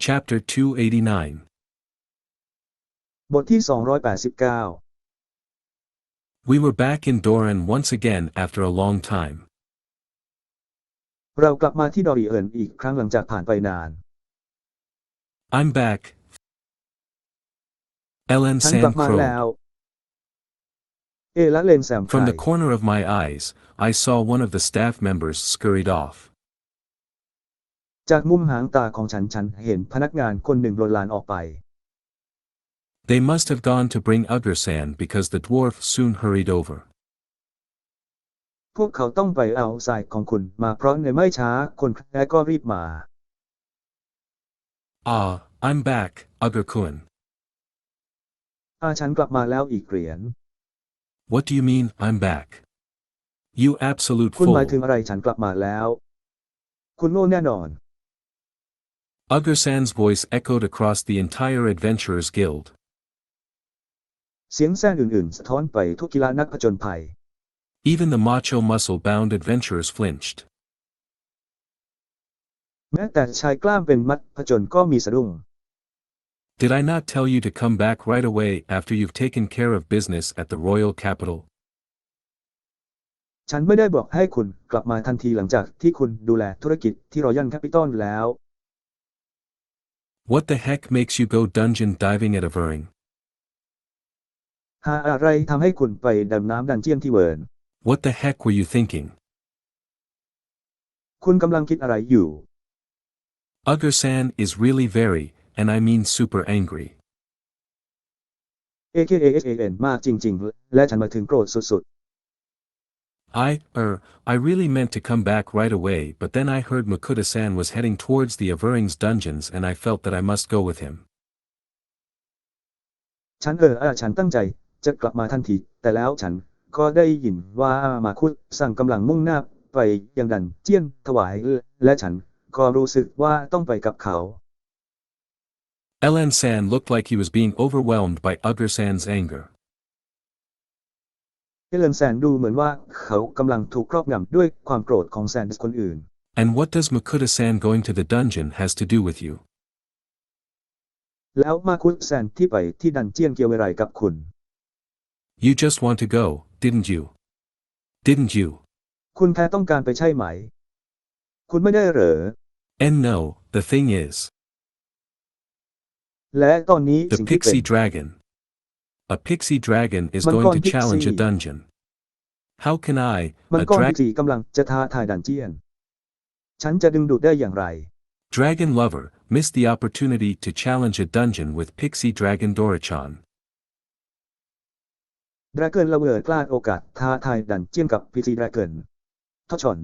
Chapter 289. บทที่289 We were back in Doran once again after a long time. เรากลับมาที่ดอริเอินอีกครั้งหลังจากผ่านไปนาน I'm back. Ellen ฉันกลั San บมาแล้ว crowed. และเลนแซม From ไค the corner of my eyes, I saw one of the staff members scurried off. จากมุมหางตาของฉันเห็นพนักงานคนหนึ่งโลดลานออกไป They must have gone to bring Ugrsan because the dwarf soon hurried over. พวกเขาต้องไปเอาทรายของคุณมาเพราะในไม่ช้าคนแค่ก็รีบมา Ah, I'm back, Ugrkun. ฉันกลับมาแล้วอีกเหรียญ What do you mean, I'm back? You absolute คุณหมายถึ fool. งอะไรฉันกลับมาแล้ว คุณโง่แน่นอน Ugrsan's voice echoed across the entire Adventurers Guild. เสียงแซนอื่นๆสะท้อนไปทุกกีฬานักผจญภัย Even the macho muscle-bound adventurers flinched. แม้แต่ชายกล้ามเป็นมัดผจญก็มีสะดุ้ง Did I not tell you to come back right away after you've taken care of business at the royal capital? ฉันไม่ได้บอกให้คุณกลับมาทันทีหลังจากที่คุณดูแลธุรกิจที่รอยัลแคปิตอลแล้ว What the heck makes you go dungeon diving at Avering? หาอะไรทำให้คุณไปดำน้ำดันเจียนที่เวิร์น What the heck were you thinking? คุณกำลังคิดอะไรอยู่ Ugrsan is really very, and I mean super angry. AKASAN มากจริงๆและฉันมาถึงโกรธสุด I really meant to come back right away, but then I heard Makuta-san was heading towards the Avering's dungeons and I felt that I must go with him. ๆฉันตั้งใจจะกลับมาทันทีแต่แล้วฉันก็ได้ยินว่ามาคุดสั่งกำลังมุ่งหน้าไปยังดันเจียนถวายและฉันก็รู้สึกว่าต้องไปกับเขา Elan-san looked like he was being overwhelmed by Ugrsan's anger. เอเลนแซนดูเหมือนว่าเขากำลังถูกครอบงำด้วยความโกรธของแซนคนอื่น And what does Makuta-san going to the dungeon has to do with you? แล้วมาคุดแซนที่ไปที่ดันเจียนเกี่ยวอะไรกับคุณ You just want to go, didn't you? Didn't you? คุณแค่ต้องการไปใช่ไหม คุณไม่ได้เหรอ And no, the thing is, และตอนนี้ the สิ่งที่เป็น pixie dragon. A pixie dragon is Man going con to challenge a pixie. dungeon. How can I, มัน a ก้อนที่สี่กำลังจะท้าทายดันเจียน ฉันจะดึงดูดได้อย่างไร dragon lover, miss the opportunity to challenge a dungeon with pixie dragon Dorichan? ดราเกินละเวิร์ดพลาดโอกาสท้าทายดันเจียนกับพีซีดราเกินทอชอน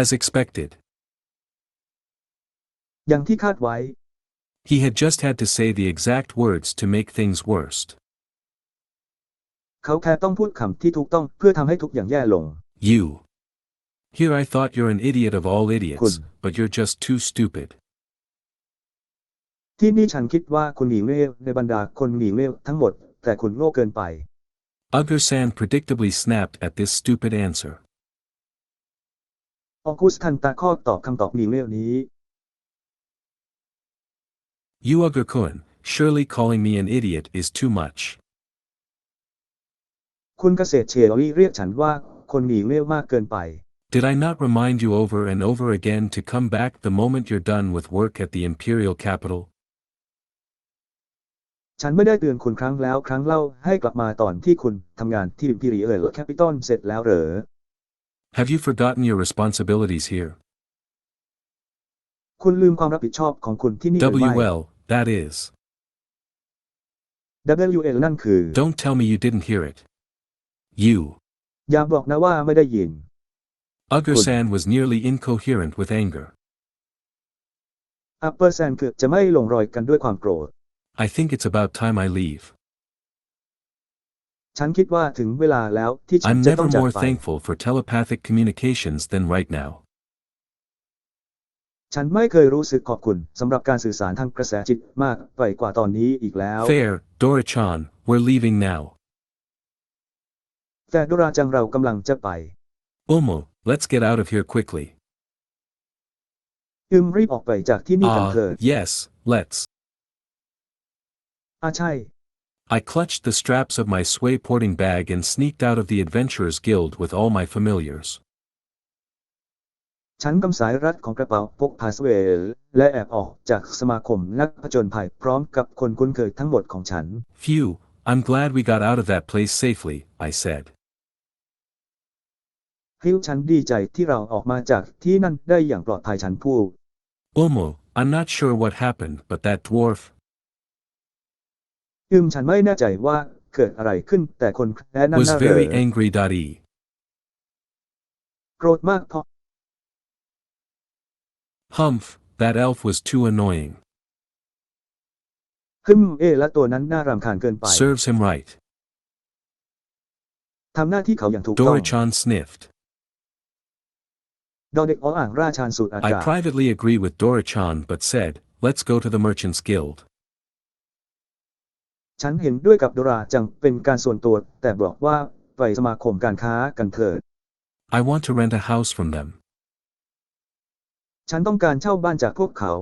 As expected. อย่างที่คาดไว้ He had just had to say the exact words to make things worst. เขาแค่ต้องพูดคำที่ถูกต้องเพื่อทำให้ทุกอย่างแย่ลง You. Here I thought you're an idiot of all idiots, Kun. but you're just too stupid. ที่นี่ฉันคิดว่าคุณหนีเลวในบรรดาคนหนีเลวทั้งหมดแต่คุณโง่เกินไป Ugrsan predictably snapped at this stupid answer. ออกุสทันตาข้อตอบคำตอบหนีเลวนี้ You Ugrkun, surely calling me an idiot is too much. คุณเกษตรเชอรี่เรียกฉันว่าคนหนีเลวมากเกินไป Did I not remind you over and over again to come back the moment you're done with work at the imperial capital? ฉันไม่ได้เตือนคุณครั้งแล้วครั้งเล่าให้กลับมาตอนที่คุณทำงานที่ Imperial Capital เสร็จแล้วเหรอ Have you forgotten your responsibilities here? คุณลืมความรับผิดชอบของคุณที่นี่หรือไม่ WL, that is. WL นั่นคือ Don't tell me you didn't hear it. You. อย่าบอกนะว่าไม่ได้ยิน Ugrsan was nearly incoherent with anger. อัปเปอร์แซนเกือบจะไม่ลงรอยกันด้วยความโกรธ I think it's about time I leave. ฉันคิดว่าถึงเวลาแล้วที่ฉัน I'm จะต้อ never งจาก more ไป thankful for telepathic communications than right now. ฉันไม่เคยรู้สึกขอบคุณสำหรับการสื่อสารทางกระแสจิตมากไปกว่าตอนนี้อีกแล้ว Fair, Dorichan, we're leaving now. แต่ดุราจังเรากำลังจะไป Umo, let's get out of here quickly. รีบออกไปจากที่นี่กันเถิด Yes, let's. ใช่ I clutched the straps of my sway-porting bag and sneaked out of the Adventurers Guild with all my familiars. ฉันกำสายรัดของกระเป๋าพกพาสเวลและแอบออกจากสมาคมนักผจญภัยพร้อมกับคนคุ้นเคยทั้งหมดของฉัน Phew, I'm glad we got out of that place safely, I said. ฮิวฉันดีใจที่เราออกมาจากที่นั่นได้อย่างปลอดภัยฉันพูด I'm not sure what happened, but that dwarf. ฉันไม่แน่ใจว่าเกิดอะไรขึ้นแต่คนแค่นั้น Was น่า very angry. โกรธมากเพราะ Humph, that elf was too annoying. และตัวนั้นน่ารำคาญเกินไป Serves him right. ทำหน้าที่เขาอย่างถูกต้อง Dora-chan sniffed. ดอเด็กอ้ออ่างราชาญสูดอา I กาศ privately agree with Dora-chan but said, let's go to the Merchants Guild. ฉันเห็นด้วยกับโดราจังเป็นการส่วนตัวแต่บอกว่าไปสมาคมการค้ากันเถิด I want to rent a house from them. ฉันต้องการเช่าบ้านจากพวกเขา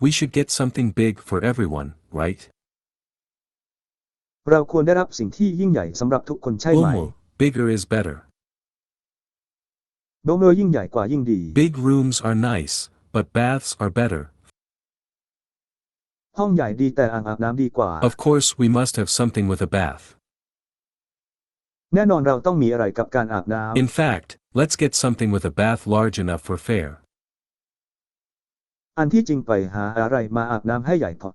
We should get something big for everyone, right? เราควรได้รับสิ่งที่ยิ่งใหญ่สำหรับทุกคนใช่ไหม Bigger is better. โดโมยิ่งใหญ่กว่ายิ่งดี Big rooms are nice, but baths are better. ห้องใหญ่ดีแต่อ่างอาบน้ำดีกว่า Of course we must have something with a bath. แน่นอนเราต้องมีอะไรกับการอาบน้ำ In fact, let's get something with a bath large enough for fair. อันที่จริงไปหาอะไรมาอาบน้ำให้ใหญ่พอ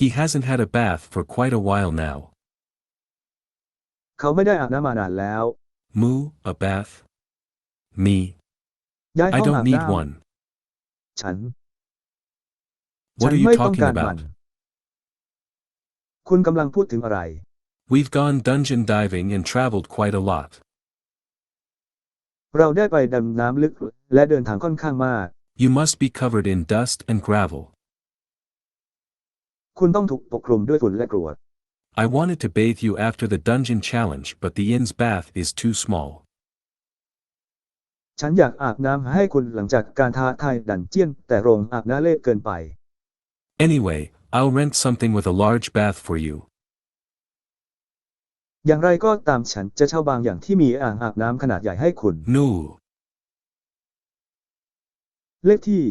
He hasn't had a bath for quite a while now. เขาไม่ได้อาบน้ำมานานแล้ว A bath? Me? ย้าย I ห้อง don't อาบ need น้ one. ำฉัน What are you ไม่ต้อง talking การมัน about? คุณกำลังพูดถึงอะไร We've gone dungeon diving and traveled quite a lot. เราได้ไปดำน้ำลึกและเดินทางค่อนข้างมาก You must be covered in dust and gravel. คุณต้องถูกปกคลุมด้วยฝุ่นและกรวด I wanted to bathe you after the dungeon challenge, but the inn's bath is too small. ฉันอยากอาบน้ำให้คุณหลังจากการท้าทายดันเจียนแต่โรงอาบน้ำเล็กเกินไป Anyway, I'll rent something with a large bath for you. อย่างไรก็ตามฉันจะเช่าบางอย่างที่มีอ่างอาบน้ำขนาดใหญ่ให้คุณ No. เลขที่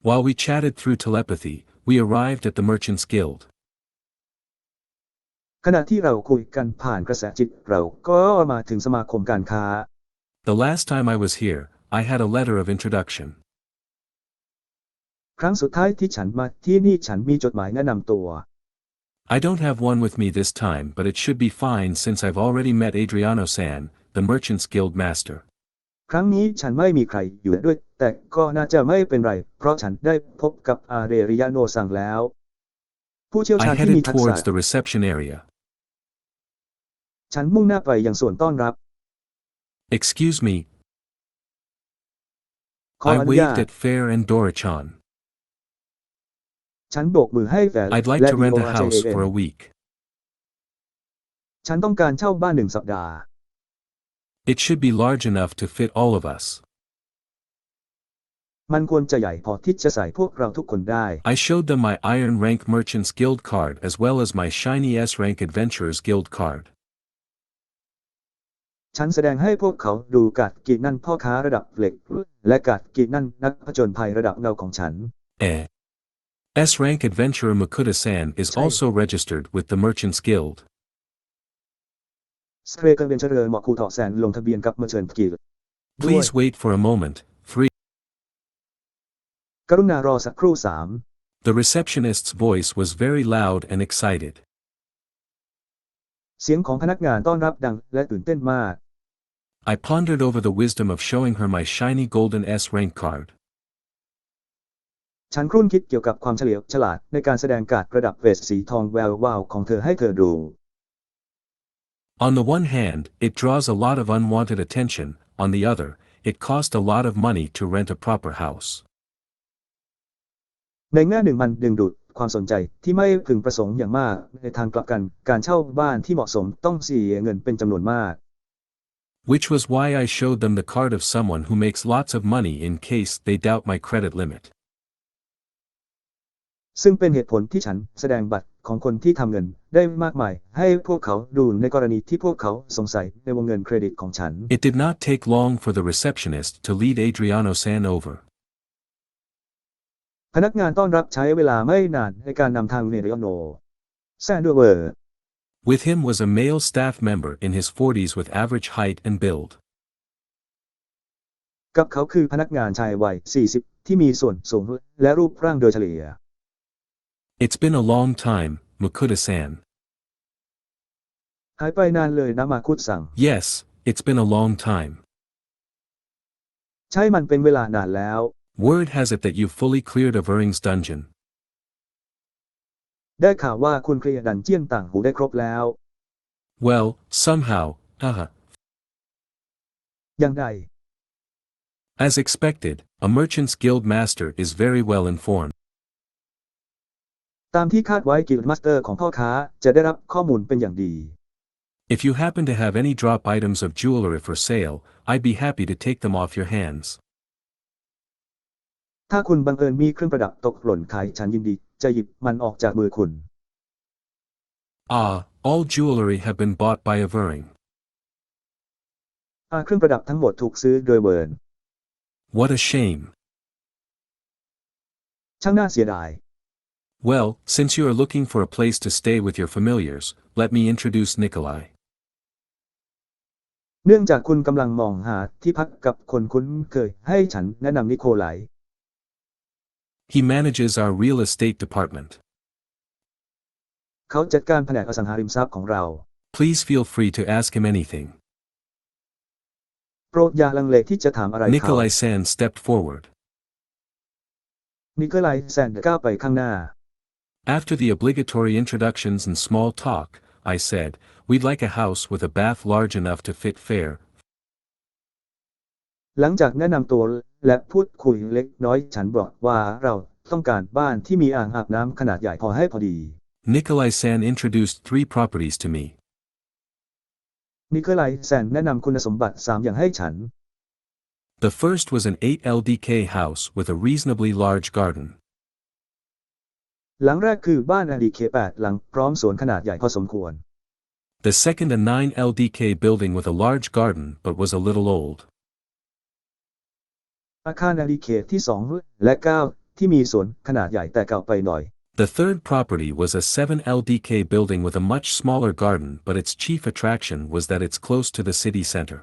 While we chatted through telepathy, we arrived at the Merchants Guild. ขณะที่เราคุยกันผ่านกระแสจิตเราก็มาถึงสมาคมการค้า The last time I was here, I had a letter of introduction. ครั้งสุดท้ายที่ฉันมาที่นี่ฉันมีจดหมายแนะนำตัว I don't have one with me this time, but it should be fine since I've already met Adriano-san, the Merchants Guild master. ครั้งนี้ฉันไม่มีใครอยู่ด้วยแต่ก็น่าจะไม่เป็นไรเพราะฉันได้พบกับอาเรริยาโนซังแล้วผู้เชี่ยว I ชาญที่มี headed ทักษะ towards the reception area. ฉันมุ่งหน้าไปยังส่วนต้อนรับ Excuse me. ขอ I อนุญาต waved at Fair and Dora-chan. ฉันโบกมือให้แฟร์ I'd like และ to rent a house for a week. ฉันต้องการเช่าบ้าน1 สัปดาห์ It should be large enough to fit all of us. มันควรจะใหญ่พอที่จะใส่พวกเราทุกคนได้ I showed them my Iron Rank Merchants Guild card as well as my shiny S Rank Adventurers Guild card. ฉันแสดงให้พวกเขาดูการ์ดกีนั่นพ่อค้าระดับเหล็กและการ์ดกีนั่นนักผจญภัยระดับเงาของฉัน S Rank Adventurer Makuta-san is also registered with the Merchants Guild. สเตรกันเวนเชอร์หมอคูทอแสนลงทะเบียนกับเมอร์เชนต์กิลด์ Please wait for a moment. กรุณารอสักครู่ The receptionist's voice was very loud and excited. 3 เสียงของพนักงานต้อนรับดังและตื่นเต้นมาก I pondered over the wisdom of showing her my shiny golden S Rank card. ฉันครุ่นคิดเกี่ยวกับความเฉลียวฉลาดในการแสดงการ์ดระดับเวทสีทองแวววาวของเธอให้เธอดู On the one hand, it draws a lot of unwanted attention, on the other, it cost a lot of money to rent a proper house. ในแง่หนึ่งมันดึงดูดความสนใจที่ไม่พึงประสงค์อย่างมากในทางกลับกันการเช่าบ้านที่เหมาะสมต้องเสียเงินเป็นจำนวนมาก Which was why I showed them the card of someone who makes lots of money in case they doubt my credit limit. ซึ่งเป็นเหตุผลที่ฉันแสดงบัตรของคนที่ทำเงินได้มากมายให้พวกเขาดูในกรณีที่พวกเขาสงสัยในวงเงินเครดิตของฉัน It did not take long for the receptionist to lead Adriano-san over. พนักงานต้อนรับใช้เวลาไม่นานในการนำทางเนริโอโนแซนด้วยเวอร์ With him was a male staff member in his 40s with average height and build. กับเขาคือพนักงานชายวัย 40 ที่มีส่วนสูงและรูปร่างโดยเฉลี่ย It's been a long time, Makuta-san. หายไปนานเลยนะมาคุดสั่ง Yes, it's been a long time. ใช่มันเป็นเวลานานแล้ว Word has it that you fully cleared Avering's dungeon. ได้ข่าวว่าคุณเคลียร์ดันเจี้ยนต่างหูได้ครบแล้ว Well, somehow, haha. อย่างไร As expected, a merchant's guild master is very well informed. ตามที่คาดไว้กิลด์มาสเตอร์ของพ่อค้าจะได้รับข้อมูลเป็นอย่างดี If you happen to have any drop items of jewelry for sale, I'd be happy to take them off your hands. ถ้าคุณบังเอิญมีเครื่องประดับตกหล่นขายฉันยินดีจะหยิบมันออกจากมือคุณ Ah, all jewelry have been bought by Avering. เครื่องประดับทั้งหมดถูกซื้อโดยเวิร์น What a shame. ช่างน่าเสียดาย Well, since you are looking for a place to stay with your familiars, let me introduce Nikolai. เนื่องจากคุณกำลังมองหาที่พักกับคนคุ้นเคยให้ฉันแนะนำนิโคไล He manages our real estate department. เขาจัดการแผนกอสังหาริมทรัพย์ของเรา Please feel free to ask him anything. โปรดอย่าลังเลที่จะถามอะไรเขา Nikolai-san stepped forward. นิโคไลแซนก้าวไปข้างหน้า After the obligatory introductions and small talk, I said, we'd like a house with a bath large enough to fit fair. หลังจากแนะนำตัวและพูดคุยเล็กน้อยฉันบอกว่าเราต้องการบ้านที่มีอ่างอาบน้ำขนาดใหญ่พอให้พอดี Nikolai-san introduced 3 properties to me. นิโคไลแซนแนะนำคุณสมบัติ3อย่างให้ฉัน The first was an 8 LDK house with a reasonably large garden. หลังแรกคือบ้าน LDK 8 หลังพร้อมสวนขนาดใหญ่พอสมควร The second a 9 LDK building with a large garden but was a little old. อาคาร LDK ที่ 2 และ 9 ที่มีสวนขนาดใหญ่แต่เก่าไปหน่อย The third property was a 7 LDK building with a much smaller garden but its chief attraction was that it's close to the city center.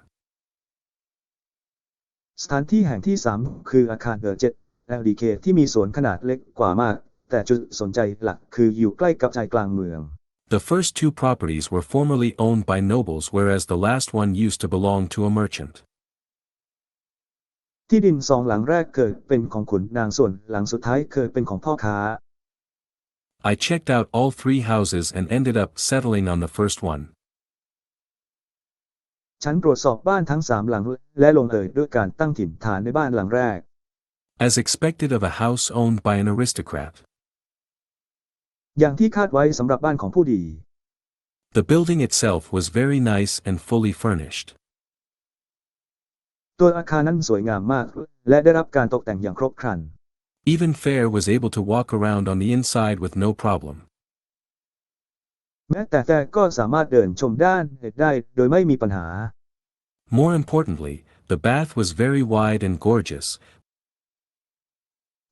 สถานที่แห่งที่ 3 คืออาคาร7 LDK ที่มีสวนขนาดเล็กกว่ามากแต่จุดสนใจหลักคืออยู่ใกล้กับใจกลางเมือง The first 2 properties were formerly owned by nobles whereas the last one used to belong to a merchant. ที่ดิน2 หลังแรกเคยเป็นของขุนนางส่วนหลังสุดท้ายเคยเป็นของพ่อค้า I checked out all 3 houses and ended up settling on the first one. ฉันตรวจสอบบ้านทั้ง3 หลังและลงเอยด้วยการตั้งถิ่นฐานในบ้านหลังแรก As expected of a house owned by an aristocrat. อย่างที่คาดไว้สำหรับบ้านของผู้ดี The building itself was very nice and fully furnished. ตัวอาคารนั้นสวยงามมากและได้รับการตกแต่งอย่างครบครัน Even Fair was able to walk around on the inside with no problem. แม้แต่ก็สามารถเดินชมด้านได้โดยไม่มีปัญหา More importantly, the bath was very wide and gorgeous.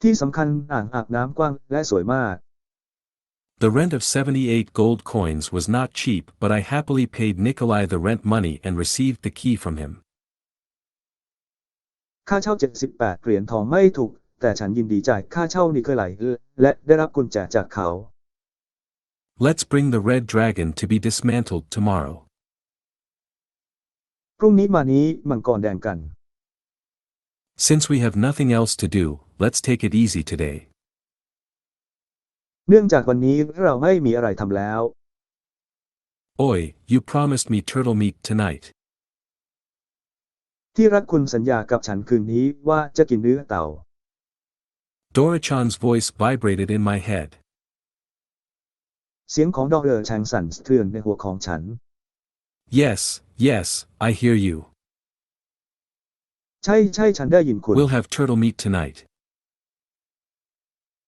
ที่สำคัญอ่างอาบน้ำกว้างและสวยมาก The rent of 78 gold coins was not cheap but I happily paid Nikolai the rent money and received the key from him. ค่าเช่า78 เหรียญทองไม่ถูกแต่ฉันยินดีจ่ายค่าเช่านิโคไลและได้รับกุญแจจากเขา Let's bring the red dragon to be dismantled tomorrow. พรุ่งนี้มานี้มังกรแดงกัน Since we have nothing else to do, let's take it easy today. เนื่องจากวันนี้เราไม่มีอะไรทำแล้ว Oi, you promised me turtle meat tonight. ที่รักคุณสัญญากับฉันคืนนี้ว่าจะกินเนื้อเต่า Dora-chan's voice vibrated in my head. เสียงของดอกเตอร์แชงสั่นสะเทือนในหัวของฉัน Yes, yes, I hear you. ใช่ฉันได้ยินคุณ We'll have turtle meat tonight.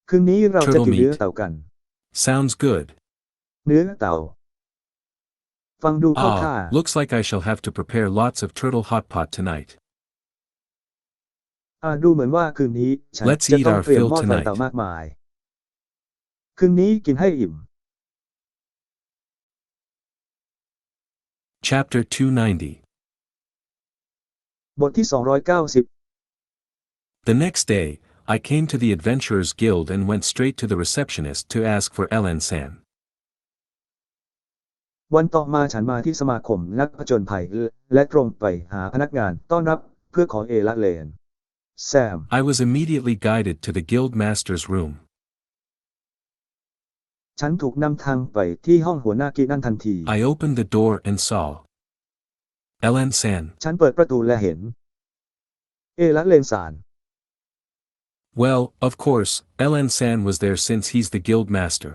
คืนนี้เราจะ Turtle กินเนื้อ meat. เต่ากัน Sounds good. เนื้อเต่า ฟังดูเข้าท่า Looks like I shall have to prepare lots of turtle hot pot tonight. ดูเหมือนว่าคืนนี้ฉัน Let's จะ eat ต้อง our เตรียม fill หม้อไฟ tonight. เต่ามากมาย คืนนี้กินให้อิ่ม Chapter 290. บทที่290 The next day, I came to the Adventurers Guild and went straight to the receptionist to ask for Ellen-san. วันต่อมาฉันมาที่สมาคมนักผจญภัยและตรงไปหาพนักงานต้อนรับเพื่อขอเอละเลนแซม I was immediately guided to the guild master's room. ฉันถูกนำทางไปที่ห้องหัวหน้ากิจนั่นทันที I opened the door and saw Ellen-san. ฉันเปิดประตูและเห็น เอละเลนซาน Well, of course, Ellen-san was there since he's the guild master.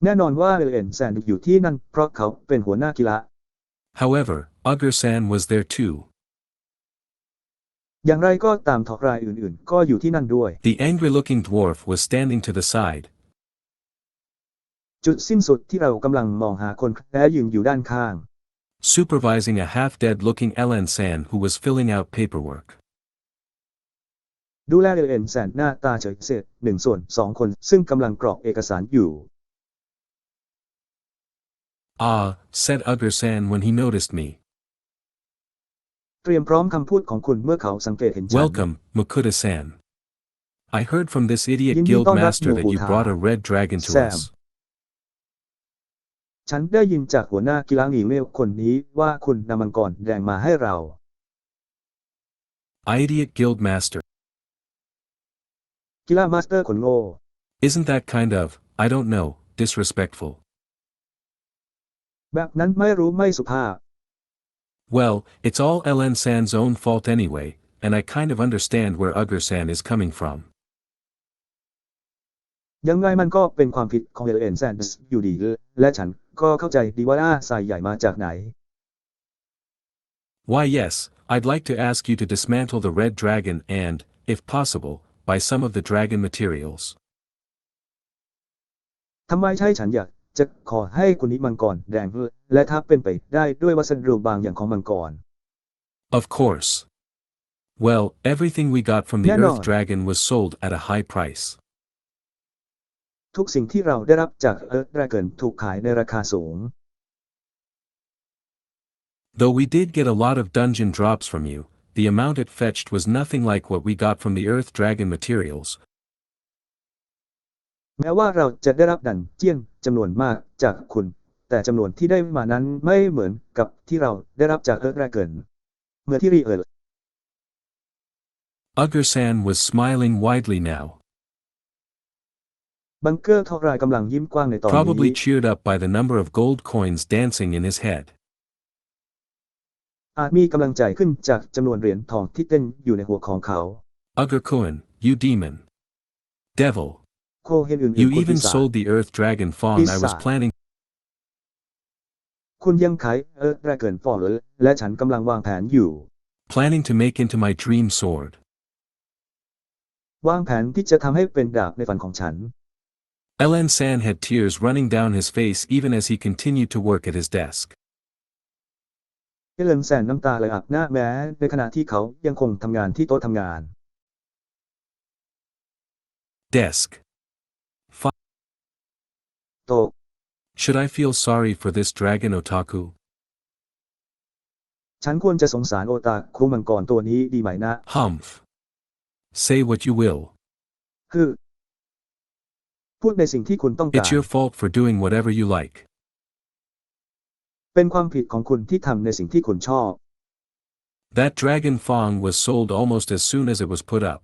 แน่นอนว่าเอเลนแซนอยู่ที่นั่นเพราะเขาเป็นหัวหน้ากีฬา However, Ugur-san was there too. อย่างไรก็ตามทอกรายอื่นๆก็อยู่ที่นั่นด้วย The angry-looking dwarf was standing to the side. จุดสิ้นสุดที่เรากำลังมองหาคนแพ้ยืนอยู่ด้านข้าง Supervising a half-dead-looking Ellen-san who was filling out paperwork. ดูแลเอเลนแซนหน้าตาเฉยเสร็จ1/2 คนซึ่งกำลังกรอกเอกสารอยู่ said Ugur-san when he noticed me. เตรียมพร้อมคำพูดของคุณเมื่อเขาสังเกตเห็นฉัน Welcome, Makuta-san. I heard from this idiot Yindi guildต้อนรับ master that you Makuta. brought a red dragon to Sam. us. ฉันได้ยินจากหัวหน้ากีฬาหนีเวลคนนี้ว่าคุณนำมังกรแดงมาให้เรา Idiot guild master. กีฬามาสเตอร์คนโง่ Isn't that kind of, I don't know, disrespectful? แบบนั้นไม่รู้ไม่สุภาพ Well, it's all Ellen-san's own fault anyway, and I kind of understand where Ugur-san is coming from. ยังไงมันก็เป็นความผิดของเอเลนแซนอยู่ดีและฉันก็เข้าใจดีว่าสายใหญ่มาจากไหน Why yes, I'd like to ask you to dismantle the red dragon and, if possible, buy some of the dragon materials. ทำไมใช่ฉันอยากจะขอให้คุณนิมังกรแดงและถ้าเป็นไปได้ด้วยวัสดุบางอย่างของมังกร Of course. Well, everything we got from the Yeah, no. Earth Dragon was sold at a high price. ทุกสิ่งที่เราได้รับจากเอิร์ธแดราเกินถูกขายในราคาสูง Though we did get a lot of dungeon drops from you, the amount it fetched was nothing like what we got from the Earth Dragon materials. แม้ว่าเราจะได้รับดันเจี้ยนจำนวนมากจากคุณแต่จำนวนที่ได้มานั้นไม่เหมือนกับที่เราได้รับจากเอิร์ธแดราเกินเมื่อที่รีเอิร์ธ Ugur-san was smiling widely now. บังเกอร์ทอกรายกำลังยิ้มกว้างในตอน Probably นี้ cheered up by the number of gold coins dancing in his head. อาจมีกำลังใจขึ้นจากจำนวนเหรียญทองที่เต้นอยู่ในหัวของเขา Ugur-kun, you demon. Devil. โคเฮนอื่น You ๆคุณปี even ศาจ sold the Earth Dragon Fawn I was Pisat. planning. คุณยังขายเอิร์ธแดราเกินฟอร์และฉันกำลังวางแผนอยู่ Planning to make into my dream sword. วางแผนที่จะทำให้เป็นดาบในฝันของฉัน Ellen-san had tears running down his face even as he continued to work at his desk. เอเลนแซนน้ำตาไหลอาบหน้าแม้ในขณะที่เขายังคงทำงานที่โต๊ะทำงาน Desk. โต๊ะ Should I feel sorry for this dragon otaku? ฉันควรจะสงสารโอตาคุมังกรตัวนี้ดีไหมนะ Humph. Say what you will. คือพูดในสิ่งที่คุณต้องการ It's your fault for doing whatever you like. เป็นความผิดของคุณที่ทำในสิ่งที่คุณชอบ That dragon fawn was sold almost as soon as it was put up.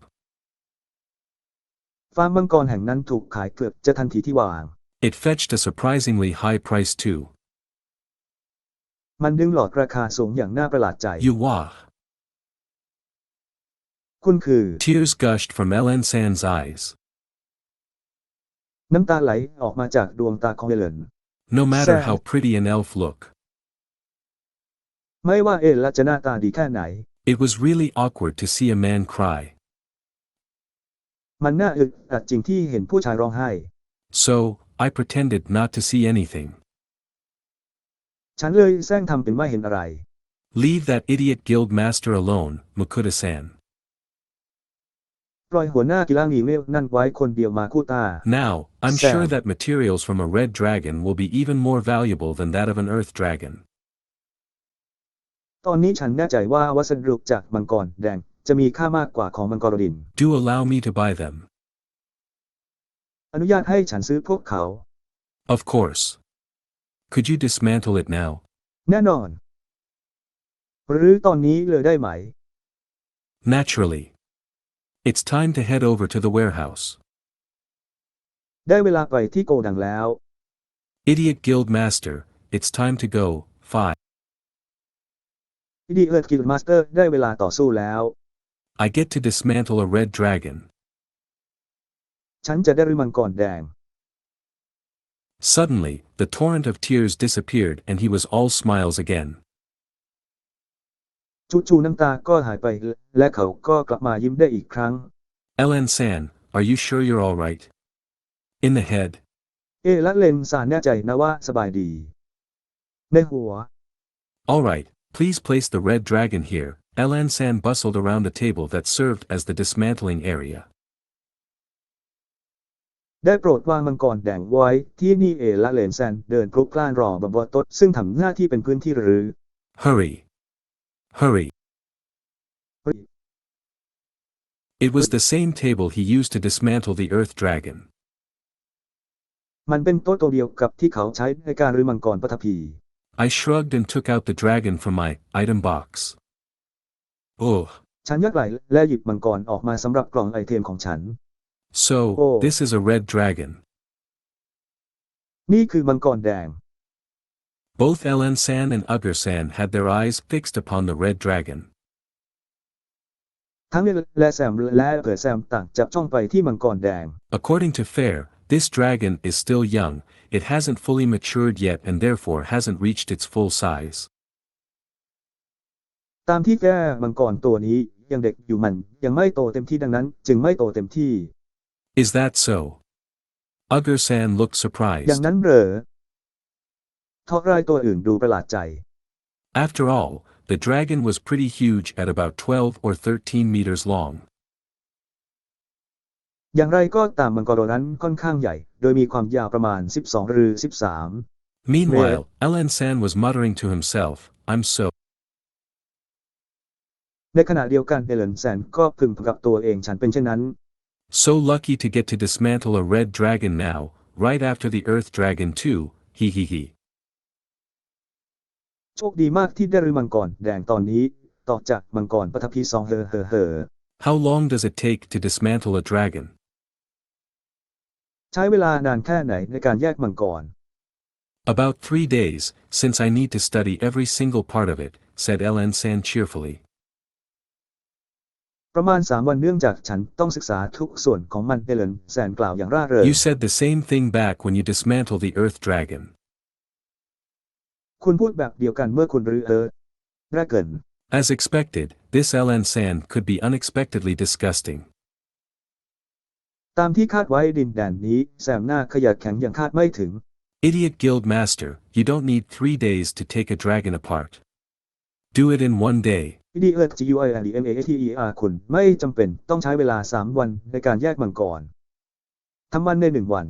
ฟาร์มมังกรแห่งนั้นถูกขายเกือบจะทันทีที่วาง It fetched a surprisingly high price too. มันดึงหลอดราคาสูงอย่างน่าประหลาดใจ You wah. คุณคือ Tears gushed from Ellen-san's eyes. น้ำตาไหลออกมาจากดวงตาของเอเลน No matter Sad. how pretty an elf look. ไม่ว่าเอลจะหน้าตาดีแค่ไหน It was really awkward to see a man cry. มันน่าอึดอัดจริงที่เห็นผู้ชายร้องไห้ So, I pretended not to see anything. ฉันเลยแซงทำเป็นไม่เห็นอะไร Leave that idiot guild master alone, Makuta-san. ปล่อยหัวหน้ากีฬาหนีเร็วนั่นไว้คนเดียวมาคู่ตา Now, I'm Sam. sure that materials from a red dragon will be even more valuable than that of an earth dragon. ตอนนี้ฉันแน่ใจว่าวัสดุจากมังกรแดงจะมีค่ามากกว่าของมังกรดิน Do allow me to buy them. อนุญาตให้ฉันซื้อพวกเขา Of course. Could you dismantle it now? แน่นอนหรือตอนนี้เลยได้ไหม Naturally. It's time to head over to the warehouse. ได้เวลาไปที่โกดังแล้ว Idiot guild master, it's time to go. 5. อีดีเอิร์ธกิลด์มาสเตอร์ได้เวลาต่อสู้แล้ว I get to dismantle a red dragon. ฉันจะได้รื้อมังกรแดง Suddenly, the torrent of tears disappeared and he was all smiles again. จู่ๆน้ำตาก็หายไปและเขาก็กลับมายิ้มได้อีกครั้ง Elan-san, are you sure you're all right? In the head. และเลนซานแน่ใจนะว่าสบายดี ในหัว All right, please place the red dragon here. Elan-san bustled around the table that served as the dismantling area. ได้โปรดวางมังกรแดงไว้ที่นี่และเลนซานเดินพลุกพล่านรอบบบโต๊ะซึ่งทำหน้าที่เป็นพื้นที่รื้อ Hurry. Hurry. It was the same table he used to dismantle the earth dragon. มันเป็นโต๊ะตัวเดียวกับที่เขาใช้ในการรื้อมังกรปฐพี I shrugged and took out the dragon from my item box. Oh. ฉันยักไหล่และหยิบมังกรออกมาสำหรับกล่องไอเทมของฉัน So, Oh. this is a red dragon. นี่คือมังกรแดง Both Elan-san and Uger-san had their eyes fixed upon the red dragon. ทั้งเลและแซมและเผื่อแซมต่างจับจ้องไปที่มังกรแดง According to Fair, this dragon is still young, it hasn't fully matured yet and therefore hasn't reached its full size. ตามที่แก้มังกรตัวนี้ยังเด็กอยู่มันยังไม่โตเต็มที่ดังนั้นจึงไม่โตเต็มที่ Is that so? Uger-san looked อย่าง surprised. นั้นเหรอทอรายตัวอื่นดูประหลาดใจ After all, the dragon was pretty huge at about 12 or 13 meters long. อย่างไรก็ตามมังกรนั้นค่อนข้างใหญ่โดยมีความยาวประมาณ12หรือ13 Meanwhile, Elan-san was muttering to himself, I'm so ในขณะเดียวกันเอเลนแซนก็พึงพำกับตัวเองฉันเป็นเช่นนั้น lucky to get to dismantle a red dragon now, right after the earth dragon too, he. โชคดีมากที่ได้รื้อมังกรแดงตอนนี้ต่อจากมังกรปฐพี2How long does it take to dismantle a dragon? ใช้เวลานานแค่ไหนในการแยกมังกร About 3 days, since I need to study every single part of it, said Elan-san cheerfully. ประมาณ3 วันเนื่องจากฉันต้องศึกษาทุกส่วนของมันเอเลนแซนกล่าวอย่างร่าเริง You said the same thing back when you dismantled the earth dragon. คุณพูดแบบเดียวกันเมื่อคุณรื้อแรกเกิน As expected, this Elan-san could be unexpectedly disgusting. ตามที่คาดไว้ดินแดนนี้แซมหน้าขยะแข็งอย่างคาดไม่ถึง Idiot guild master, you don't need 3 days to take a dragon apart. Do it in 1 day. อีดีเอิร์ธ GUILDMATER คุณไม่จำเป็นต้องใช้เวลา3 วันในการแยกมังกรทำมันใน1 วัน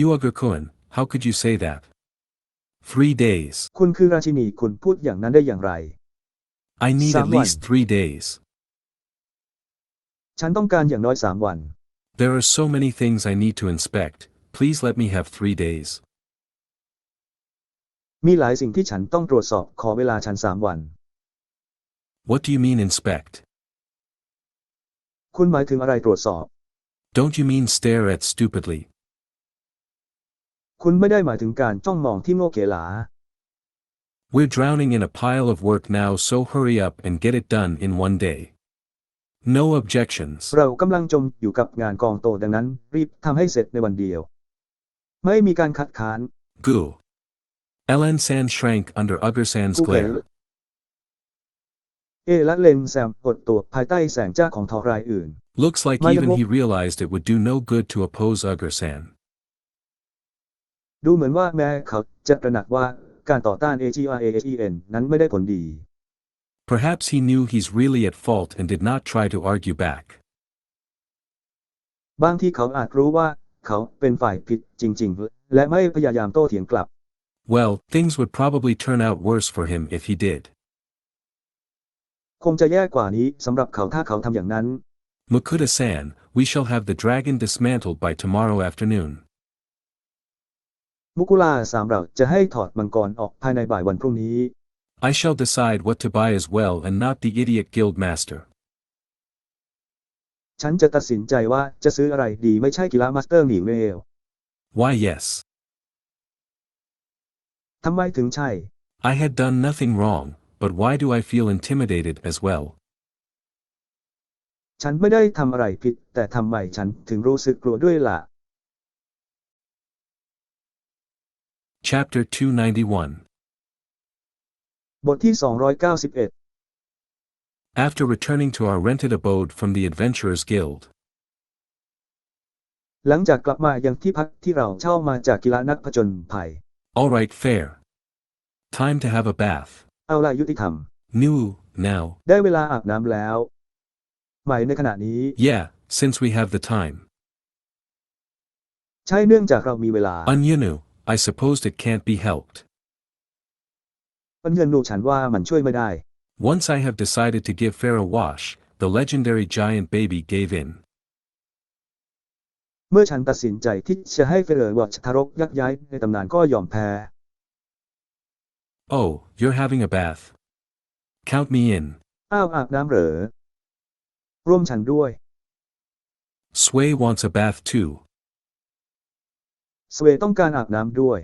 Uger-kun, how could you say that? 3 days. คุณคือราชินีคุณพูดอย่างนั้นได้อย่างไร I need at 3 least 3 days. ฉันต้องการอย่างน้อย3 วัน There are so many things I need to inspect, please let me have 3 days. มีหลายสิ่งที่ฉันต้องตรวจสอบขอเวลาฉัน3 วัน What do you mean inspect? คุณหมายถึงอะไรตรวจสอบ Don't you mean stare at stupidly? คุณไม่ได้หมายถึงการจ้องมองที่โง่เขลา We're drowning in a pile of work now, so hurry up and get it done in 1 day. No objections. เรากำลังจมอยู่กับงานกองโตดังนั้นรีบทำให้เสร็จในวันเดียวไม่มีการคัดค้าน Goo. Elan-san shrank under Uger-san's กูเขล glare. และเลนแซมอดตัวภายใต้แสงจ้าของทอรายอื่น Looks like May even nagmo- he realized it would do no good to oppose Uger-san. ดูเหมือนว่าแม้เขาจะตระหนักว่าการต่อต้าน AGRAHEN นั้นไม่ได้ผลดี Perhaps he knew he's really at fault and did not try to argue back. บางทีเขาอาจรู้ว่าเขาเป็นฝ่ายผิดจริงๆและไม่พยายามโต้เถียงกลับ Well, things would probably turn out worse for him if he did. คงจะแย่กว่านี้สำหรับเขาถ้าเขาทำอย่างนั้น Makuta-san, we shall have the dragon dismantled by tomorrow afternoon. มุกุลาสามเราจะให้ถอดมังกรออกภายในบ่ายวันพรุ่งนี้ I shall decide what to buy as well and not the idiot guild master. ฉันจะตัดสินใจว่าจะซื้ออะไรดีไม่ใช่กีฬามาสเตอร์หนีเวล Why yes. ทำไมถึงใช่ I had done nothing wrong, but why do I feel intimidated as well? ฉันไม่ได้ทำอะไรผิดแต่ทำไมฉันถึงรู้สึกกลัวด้วยล่ะ Chapter 291. บทที่291 After returning to our rented abode from the Adventurers Guild, หลังจากกลับมายังที่พักที่เราเช่ามาจากกีฬานักผจญภัย all right, fair. Time to have a bath. เอาล่ะยุติธรรม New, now. ได้เวลาอาบน้ำแล้วหมายในขณะนี้ Yeah, since we have the time. ใช่เนื่องจากเรามีเวลา Anyunu, I supposed it can't be helped. ปัญญาหนูฉันว่ามันช่วยไม่ได้ Once I have decided to give Fair a wash, the legendary giant baby gave in. เมื่อฉันตัดสินใจที่จะให้เฟเรอร์วอชทารกยักษ์ย้ายในตำนานก็ยอมแพ้ Oh, you're having a bath. Count me in. อ้าวอาบน้ำเหรอร่วมฉันด้วย Sway wants a bath too. สเวย์ต้องการอาบน้ำด้วย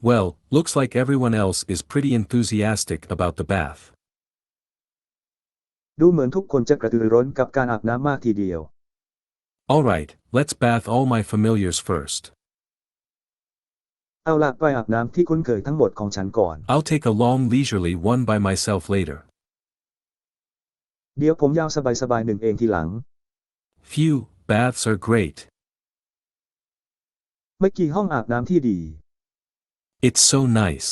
Well, looks like everyone else is pretty enthusiastic about the bath. ดูเหมือนทุกคนจะกระตือรือร้นกับการอาบน้ำมากทีเดียว Alright, let's bath all my familiars first. เอาล่ะไปอาบน้ำที่คุ้นเคยทั้งหมดของฉันก่อน I'll take a long leisurely one by myself later. เดี๋ยวผมยาวสบายๆหนึ่งเองทีหลัง Phew, baths are great. ไม่กี่ห้องอาบน้ำที่ดี It's so nice.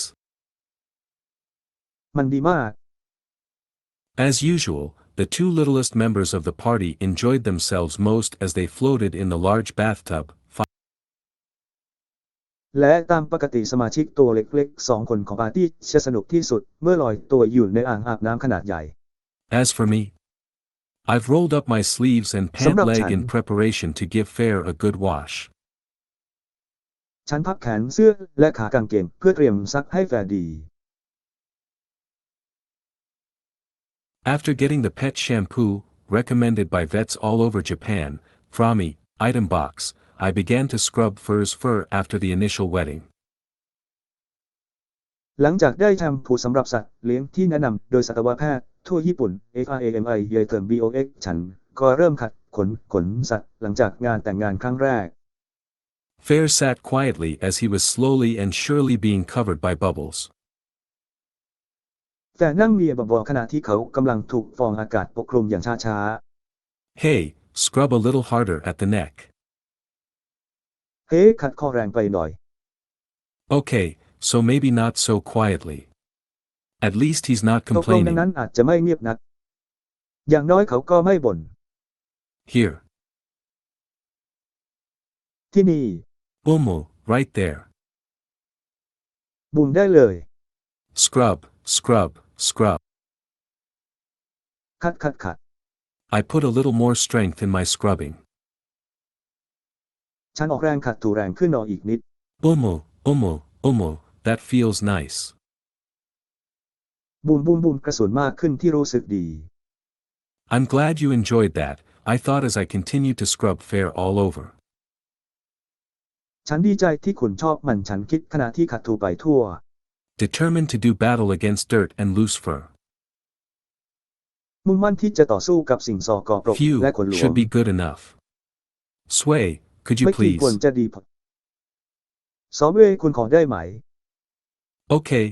มันดีมาก As usual, the two littlest members of the party enjoyed themselves most as they floated in the large bathtub. และตามปกติสมาชิกตัวเล็กๆ2 คนของปาร์ตี้จะสนุกที่สุดเมื่อลอยตัวอยู่ในอ่างอาบน้ำขนาดใหญ่ As for me, I've rolled up my sleeves and pant สำหรับ leg ฉัน in preparation to give Fair a good wash. ฉันพับแขนเสื้อและขากางเกงเพื่อเตรียมซักให้แฟร์ดี After getting the pet shampoo, recommended by vets all over Japan, from the item box, I began to scrub Fair's fur after the initial wetting. หลังจากได้แชมพูสำหรับสัตว์เลี้ยงที่แนะนำโดยสัตวแพทย์ทั่วญี่ปุ่น FRAMI เยเติม BOX ฉันก็เริ่มขัดขนสัตว์หลังจากงานแต่งงานครั้งแรก Fair sat quietly as he was slowly and surely being covered by bubbles. แต่นั่งเมียบอขณะที่เขากำลังถูกฟองอากาศปกคลุมอย่างช้า Hey, scrub a little harder at the neck. ๆเฮ้ขัดคอแรงไปหน่อย Okay, so maybe not so quietly. At least he's not ตกลงดังนั้น complaining. อาจจะไม่เงียบนัก อย่างน้อยเขาก็ไม่บ่น Here. ที่นี่ Umu, right there. บุมได้เลย Scrub, scrub, scrub. ขัด I put a little more strength in my scrubbing. ฉันออกแรงขัดถูแรงขึ้นหน่อยอีกนิด Umu, that feels nice. บุมกระสุนมากขึ้นที่รู้สึกดี I'm glad you enjoyed that, I thought as I continued to scrub Fair all over. ฉันดีใจที่คุณชอบมันฉันคิดขณะที่ขัดถูไปทั่ว Determined to do battle against dirt and loose fur. มุ่งมั่นที่จะต่อสู้กับสิ่งสกปรก Phew, และขนหลวง should be good enough. Sway, could you ไม่กี่ please? ควรจะดีพอซอเวย์คุณขอได้ไหม Okay.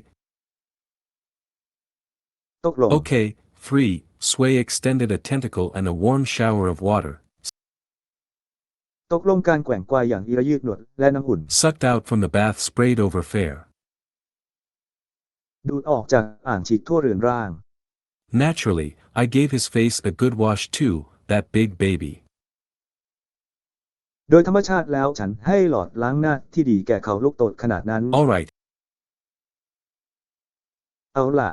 ตกลง Okay, free. Sway extended a tentacle and a warm shower of water, ตกลงการแกว่งไกวอย่างอีระยืดหนวดและน้ำอุ่น sucked out from the bath sprayed over Fair. ดูดออกจากอ่างฉีดทั่วเรือนร่าง Naturally, I gave his face a good wash too, that big baby. โดยธรรมชาติแล้วฉันให้หลอดล้างหน้าที่ดีแก่เขาลูกโตขนาดนั้น Alright. เอาล่ะ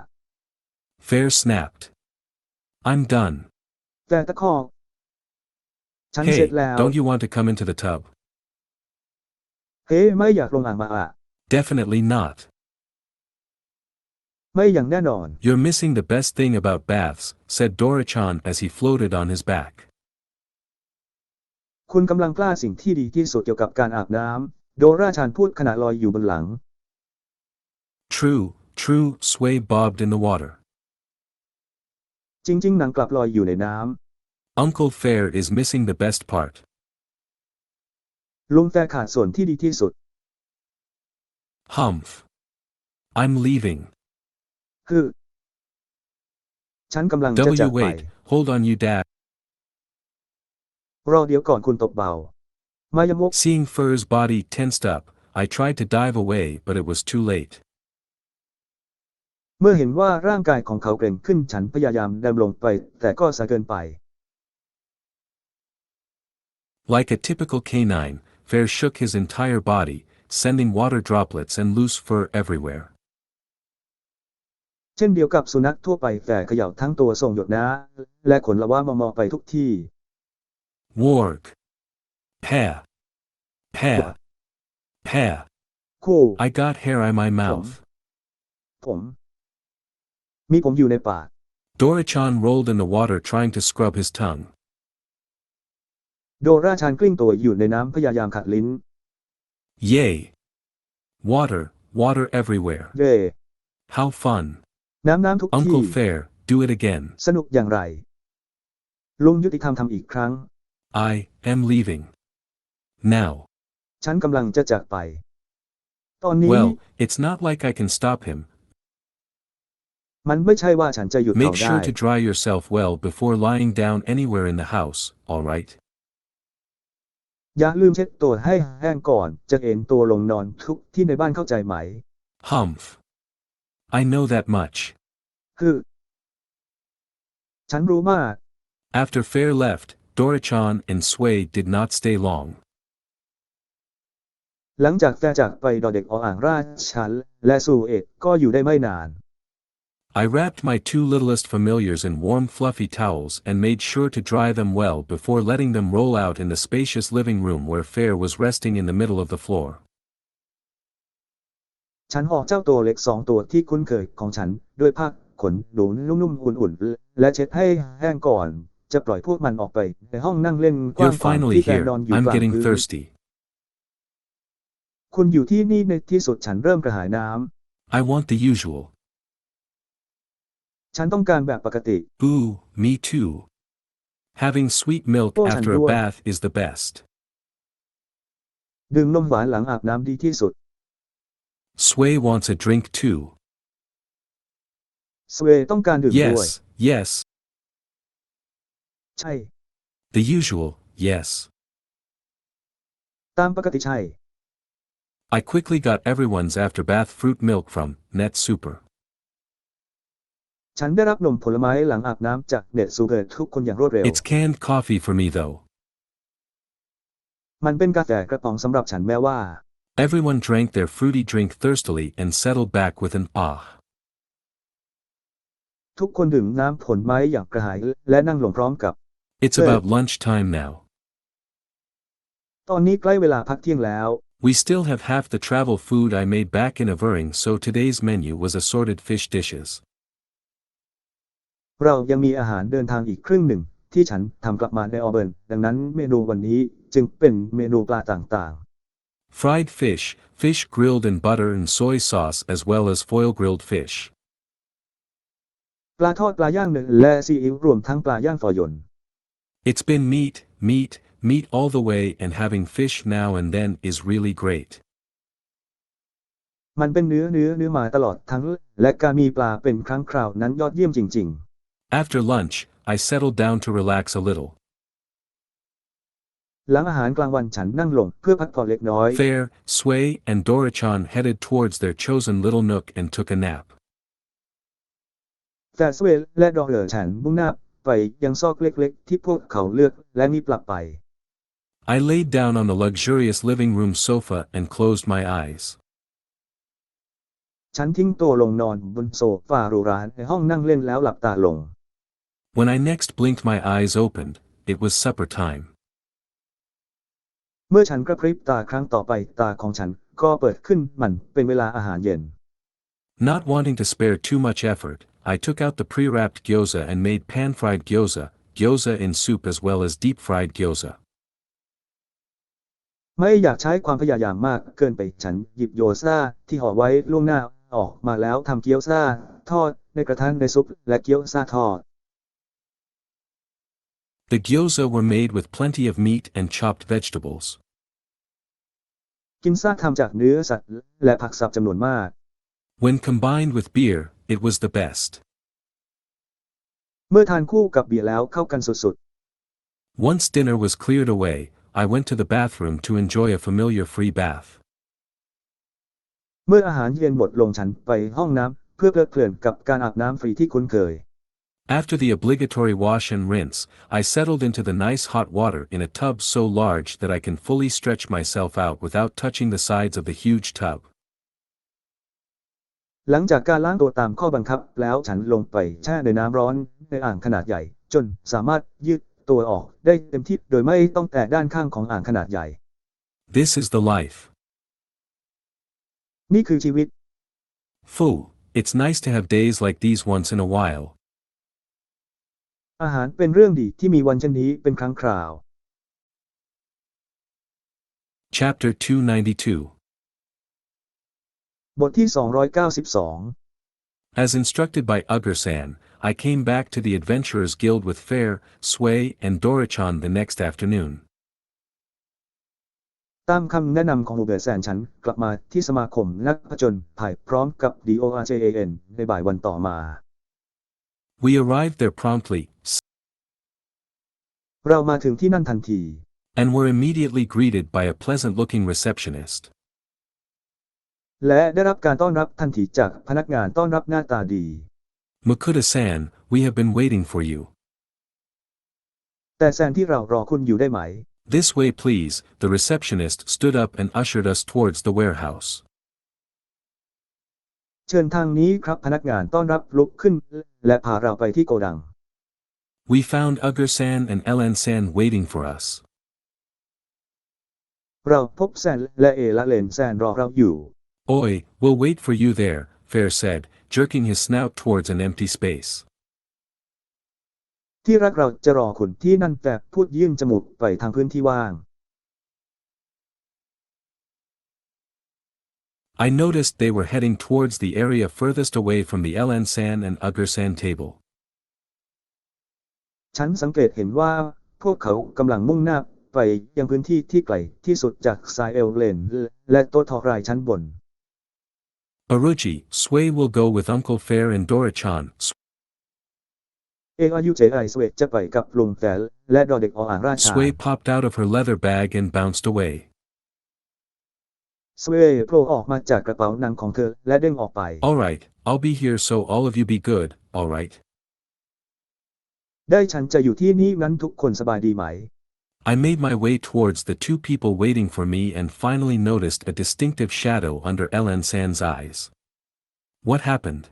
Fair snapped. I'm done. แต่ตะคอกฉันเส Hey, ร็จแล้ว don't you want to come into the tub? เฮ้ไม่อยากลงอ่างมาอ่ะ Definitely not. ไม่อย่างแน่นอน You're missing the best thing about baths, said Dora-chan as he floated on his back. คุณกำลังพลาดสิ่งที่ดีที่สุดเกี่ยวกับการอาบน้ำโดราชานพูดขณะลอยอยู่บนหลัง True, true. Sway bobbed in the water. จริงๆหนังกลับลอยอยู่ในน้ Uncle Fair is missing the best part. ำลุงแต่ขาดส่วนที่ดีที่สุด Humph. I'm leaving. คือฉันกำลังจะ W จากไป wait, hold on you dad. รอเดี๋ยวก่อนคุณตบเบามายามก Seeing Fur's body tensed up, I tried to dive away but it was too late. เมื่อเห็นว่าร่างกายของเขาเกร็งขึ้นฉันพยายามดำลงไปแต่ก็สายเกินไป Like a typical canine, Fair shook his entire body, sending water droplets and loose fur everywhere. เช่นเดียวกับสุนัขทั่วไปแต่เขย่าทั้งตัวส่งหยดน้ำและขนละว่ามอไปทุกที่ Warg. Pah. Pah. Pah. คู่ I got hair on my mouth. ผมมีผมอยู่ในปาก Dora-chan rolled in the water trying to scrub his tongue. โดราชานกลิ้งตัวอยู่ในน้ำพยายามขัดลิ้น Yay. Water, water everywhere. เย่ How fun. น้ำทุกที่ Uncle Fair, do it again. สนุกอย่างไรลุงยุติธรรมทำอีกครั้ง I am leaving. Now. ฉันกำลังจะจากไป ตอนนี้ Well, it's not like I can stop him. มันไม่ใช่ว่าฉันจะหยุดเขา Make ได้ sure to dry yourself well before lying down anywhere in the house, alright? อย่าลืมเช็ดตัวให้แห้งก่อนจะเอนตัวลงนอนทุกที่ในบ้านเข้าใจไหม Humph. I know that much. คือ ฉันรู้มาก After Fair left, Dora-chan and Sway did not stay long. หลังจากแต่จากไปดอเด็กออ่างราชันและสูเอ็ดก็อยู่ได้ไม่นาน I wrapped my two littlest familiars in warm fluffy towels and made sure to dry them well before letting them roll out in the spacious living room where Fair was resting in the middle of the floor. ฉันห่อเจ้าตัวเล็กสองตัวที่คุ้นเคยของฉันด้วยผ้าขนหนูนุ่มๆอุ่นๆและเช็ดให้แห้งก่อนจะปล่อยพวกมันออกไปในห้องนั่งเล่นกว้า You're งขวาง finally ที่แก here. นอนอยู่ I'm กลาง getting พื้น thirsty. คุณอยู่ที่นี่ในที่สุดฉันเริ่มกระหายน้ำ I want the usual. ฉันต้องการแบบปกติ Ooh, me too. Having sweet milk Oh, after a Sandua. bath is the best. ดื่มนมหวานหลังอาบน้ำดีที่สุด Sway wants a drink too. สเวย์ต้องการดื่มด้วย Yes, yes. ใช่ The usual, yes. ตามปกติใช่ I quickly got everyone's after bath fruit milk from Net Super. ฉันได้รับนมผลไม้หลังอาบน้ำจากเน็ตซูเกิร์ทุกคนอย่างรวดเร็ว It's canned coffee for me though. มันเป็นกาแฟกระป๋องสำหรับฉันแม้ว่า Everyone drank their fruity drink thirstily and settled back with an ah. ทุกคนดื่มน้ำผลไม้อย่างกระหายและนั่งลงพร้อมกับ It's about lunchtime now. ตอนนี้ใกล้เวลาพักเที่ยงแล้ว We still have half the travel food I made back in Avering, so today's menu was assorted fish dishes. เรายังมีอาหารเดินทางอีกครึ่งหนึ่งที่ฉันทำกลับมาในออเบิร์นดังนั้นเมนูวันนี้จึงเป็นเมนูปลาต่าง Fried fish, fish grilled in butter and soy sauce as well as foil grilled fish. ๆปลาทอดปลาย่างเนยและซีอิ๊วรวมทั้งปลาย่างฝอยหยน It's been meat, meat, meat all the way and having fish now and then is really great. มันเป็นเนื้อมาตลอดทั้งและการมีปลาเป็นครั้งคราวนั้นยอดเยี่ยมจริง After lunch, I settled down to relax a little. ๆหลังอาหารกลางวันฉันนั่งลงเพื่อพักผ่อนเล็กน้อย Fair, Sway, and Dorichan headed towards their chosen little nook and took a nap. แต่สเวลและดอฉันมุ่งหน้าไปยังซอกเล็กๆที่พวกเขาเลือกและนี่ปรับไป I laid down on the luxurious living room sofa and closed my eyes. ฉันทิ้งตัวลงนอนบนโซฟาหรูหราในห้องนั่งเล่นแล้วหลับตาลง When I next blinked my eyes opened, it was supper time. เมื่อฉันกระพริบตาครั้งต่อไปตาของฉันก็เปิดขึ้นมันเป็นเวลาอาหารเย็น Not wanting to spare too much effort, I took out the pre-wrapped gyoza and made pan-fried gyoza in soup as well as deep-fried gyoza. ไม่อยากใช้ความพยายามมากเกินไปฉันหยิบโยซ่าที่ห่อไว้ล่วงหน้าออกมาแล้วทำเกี๊ยวซ่าทอดในกระทะในซุปและเกี๊ยวซ่าทอด The gyoza were made with plenty of meat and chopped vegetables. กินซ่าทำจากเนื้อสัตว์และผักสับจำนวนมาก When combined with beer, it was the best. เมื่อทานคู่กับเบียร์แล้วเข้ากันสุด Once dinner was cleared away, I went to the bathroom to enjoy a familiar free bath. ๆเมื่ออาหารเย็นหมดลงฉันไปห้องน้ำเพื่อเพลิดเพลินกับการอาบน้ำฟรีที่คุ้นเคย After the obligatory wash and rinse, I settled into the nice hot water in a tub so large that I can fully stretch myself out without touching the sides of the huge tub. หลังจากการล้างตัวตามข้อบังคับแล้วฉันลงไปแช่ในน้ำร้อนในอ่างขนาดใหญ่จนสามารถยืดตัวออกได้เต็มที่โดยไม่ต้องแตะด้านข้างของอ่างขนาดใหญ่ This is the life. นี่คือชีวิต Phoo, it's nice to have days like these once in a while. อาหารเป็นเรื่องดีที่มีวันเช่นนี้เป็นครั้งคราว Chapter 292. บทที่292 As instructed by Ugur-san, I came back to the Adventurers Guild with Fair, Sway, and Dorichan the next afternoon. ตามคำแนะนำของอูเบอร์แซนฉันกลับมาที่สมาคมนักผจญภัยพร้อมกับ DORJAN ในบ่ายวันต่อมา We arrived there promptly, เรามาถึงที่นั่นทันที and were immediately greeted by a pleasant-looking receptionist. และได้รับการต้อนรับทันทีจากพนักงานต้อนรับหน้าตาดี Makuta-san, we have been waiting for you. แต่แซนที่เรารอคุณอยู่ได้ไหม This way please. The receptionist stood up and ushered us towards the warehouse. เชิญทางนี้ครับพนักงานต้อนรับลุกขึ้นและพาเราไปที่โกดัง We found Ugur-san and Elan-san waiting for us. เราพบแซนและเอละเลนแซนรอเราอยู่ Oi, we'll wait for you there, Fair said, jerking his snout towards an empty space. ที่รักเราจะรอคุณที่นั่นแต่พูดยื่นจมูกไปทางพื้นที่ว่าง I noticed they were heading towards the area furthest away from the Elan-san and Ugur-san table. ฉันสังเกตเห็นว่าพวกเขากำลังมุ่งหน้าไปยังพื้นที่ที่ไกลที่สุดจากไซเอลเลนและโต๊ะทอรายชั้นบน Aruchi, Sway will go with Uncle Fair and Dorichan. เออายุเจไอสเวตจะไปกับลุงแฟลและดอเด็กออ่างราชา Sway popped out of her leather bag and bounced away. สเวย์โผล่ออกมาจากกระเป๋าหนังของเธอและเด้งออกไป Alright, I'll be here so all of you be good, alright? ได้ฉันจะอยู่ที่นี่งั้นทุกคนสบายดีไหม I made my way towards the two people waiting for me and finally noticed a distinctive shadow under Elan-san's eyes. What happened?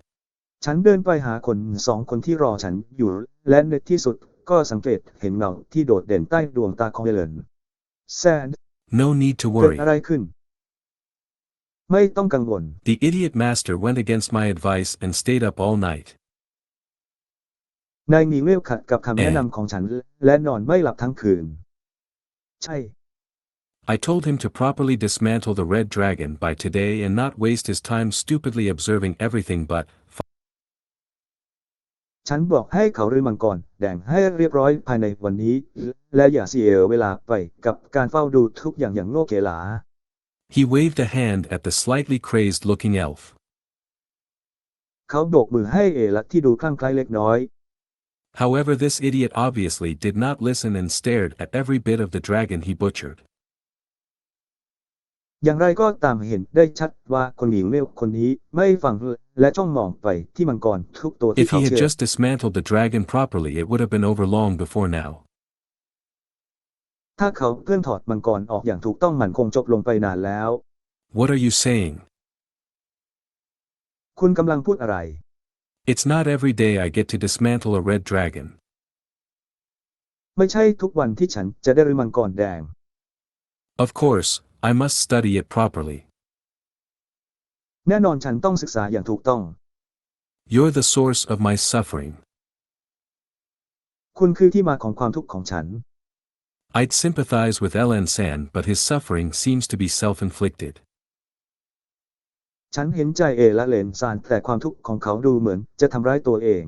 ฉันเดินไปหาคนสองคนที่รอฉันอยู่และในที่สุดก็สังเกตเห็นเงาที่โดดเด่นใต้ดวงตาของเอเลนแซน No need to เกิด worry. อะไรขึ้นไม่ต้องกังวล The idiot master went against my advice and stayed up all night. นายมีเวลขัดกับคำแนะนำของฉันและนอนไม่หลับทั้งคืนใช่ I told him to properly dismantle the red dragon by today and not waste his time stupidly observing everything but ฉันบอกให้เขารื้อมังกรแดงให้เรียบร้อยภายในวันนี้และอย่าเสียเวลาไปกับการเฝ้าดูทุกอย่างโง่เขลา He waved a hand at the slightly crazed-looking elf. เขาโบกมือให้เอละที่ดูคลั่งไคล้เล็กน้อย However, this idiot obviously did not listen and stared at every bit of the dragon he butchered. อย่างไรก็ตามเห็นได้ชัดว่าคนหญิงเลวคนนี้ไม่ฟังและจ้องมองไปที่มังกรทุกตัวที่ If เขา he had เชื่อ just dismantled the dragon properly, it would have been over long before now. ถ้าเขาเพื่อนถอดมังกรออกอย่างถูกต้องมันคงจบลงไปนานแล้ว What are you saying? คุณกำลังพูดอะไร It's not every day I get to dismantle a red dragon. ไม่ใช่ทุกวันที่ฉันจะได้รื้อมังกรแดง Of course, I must study it properly. แน่นอนฉันต้องศึกษาอย่างถูกต้อง You're the source of my suffering. คุณคือที่มาของความทุกข์ของฉัน I'd sympathize with Elan-san, but his suffering seems to be self-inflicted. ฉันเห็นใจเอและเลนซานแต่ความทุกข์ของเขาดูเหมือนจะทำร้ายตัวเอง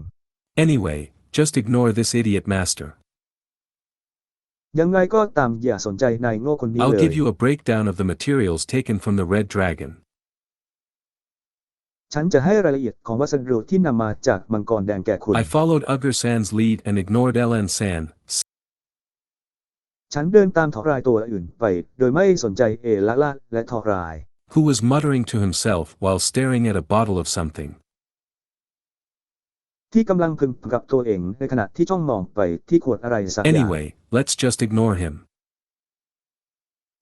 Anyway, just ignore this idiot master. ยังไงก็ตามอย่าสนใจนายโง่คนนี้ I'll เลย give you a breakdown of the materials taken from the red dragon. ฉันจะให้รายละเอียดของวัสดุที่นำมาจากมังกรแดงแก่คุณ I followed Ugur-san's lead and ignored Elan-san, ฉันเดินตามทอรายตัวอื่นไปโดยไม่สนใจเอละละและทอราย who was muttering to himself while staring at a bottle of something. ที่กำลังพึงกับตัวเองในขณะที่จ้องมองไปที่ขวดอะไรสักอย่าง Anyway, let's just ignore him.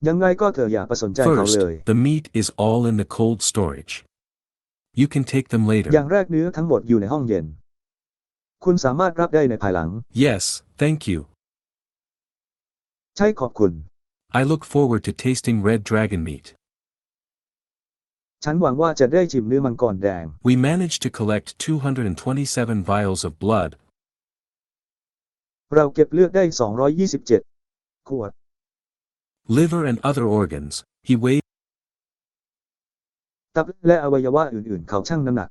ยังไงก็เถอะอย่าไปสนใจเขา First, เลย the meat is all in the cold storage. You can take them อย่าง later. แรกเนื้อทั้งหมดอยู่ในห้องเย็น คุณสามารถรับได้ในภายหลัง Yes, thank you. ใช่ขอบคุณ I look forward to tasting red dragon meat. ฉันหวังว่าจะได้ชิมเนื้อมังกรแดง We managed to collect 227 vials of blood, เราเก็บเลือดได้227ขวด liver and other organs. He weighed ตับและอวัยวะอื่นๆเขาชั่งน้ำหนัก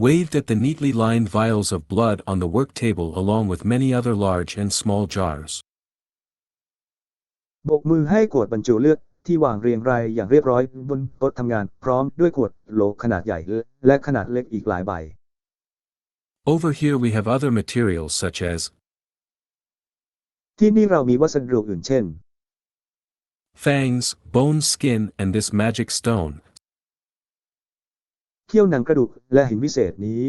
waved at the neatly lined vials of blood on the work table along with many other large and small jars. โบกมือให้ขวดบรรจุเลือดที่วางเรียงรายอย่างเรียบร้อยบนโต๊ะทำงานพร้อมด้วยขวดโหลขนาดใหญ่และขนาดเล็กอีกหลายใบ Over here we have other materials such as ที่นี่เรามีวัสดุอื่นเช่น fangs, bone, skin, and this magic stone. เขี้ยวหนังกระดูกและหินวิเศษนี้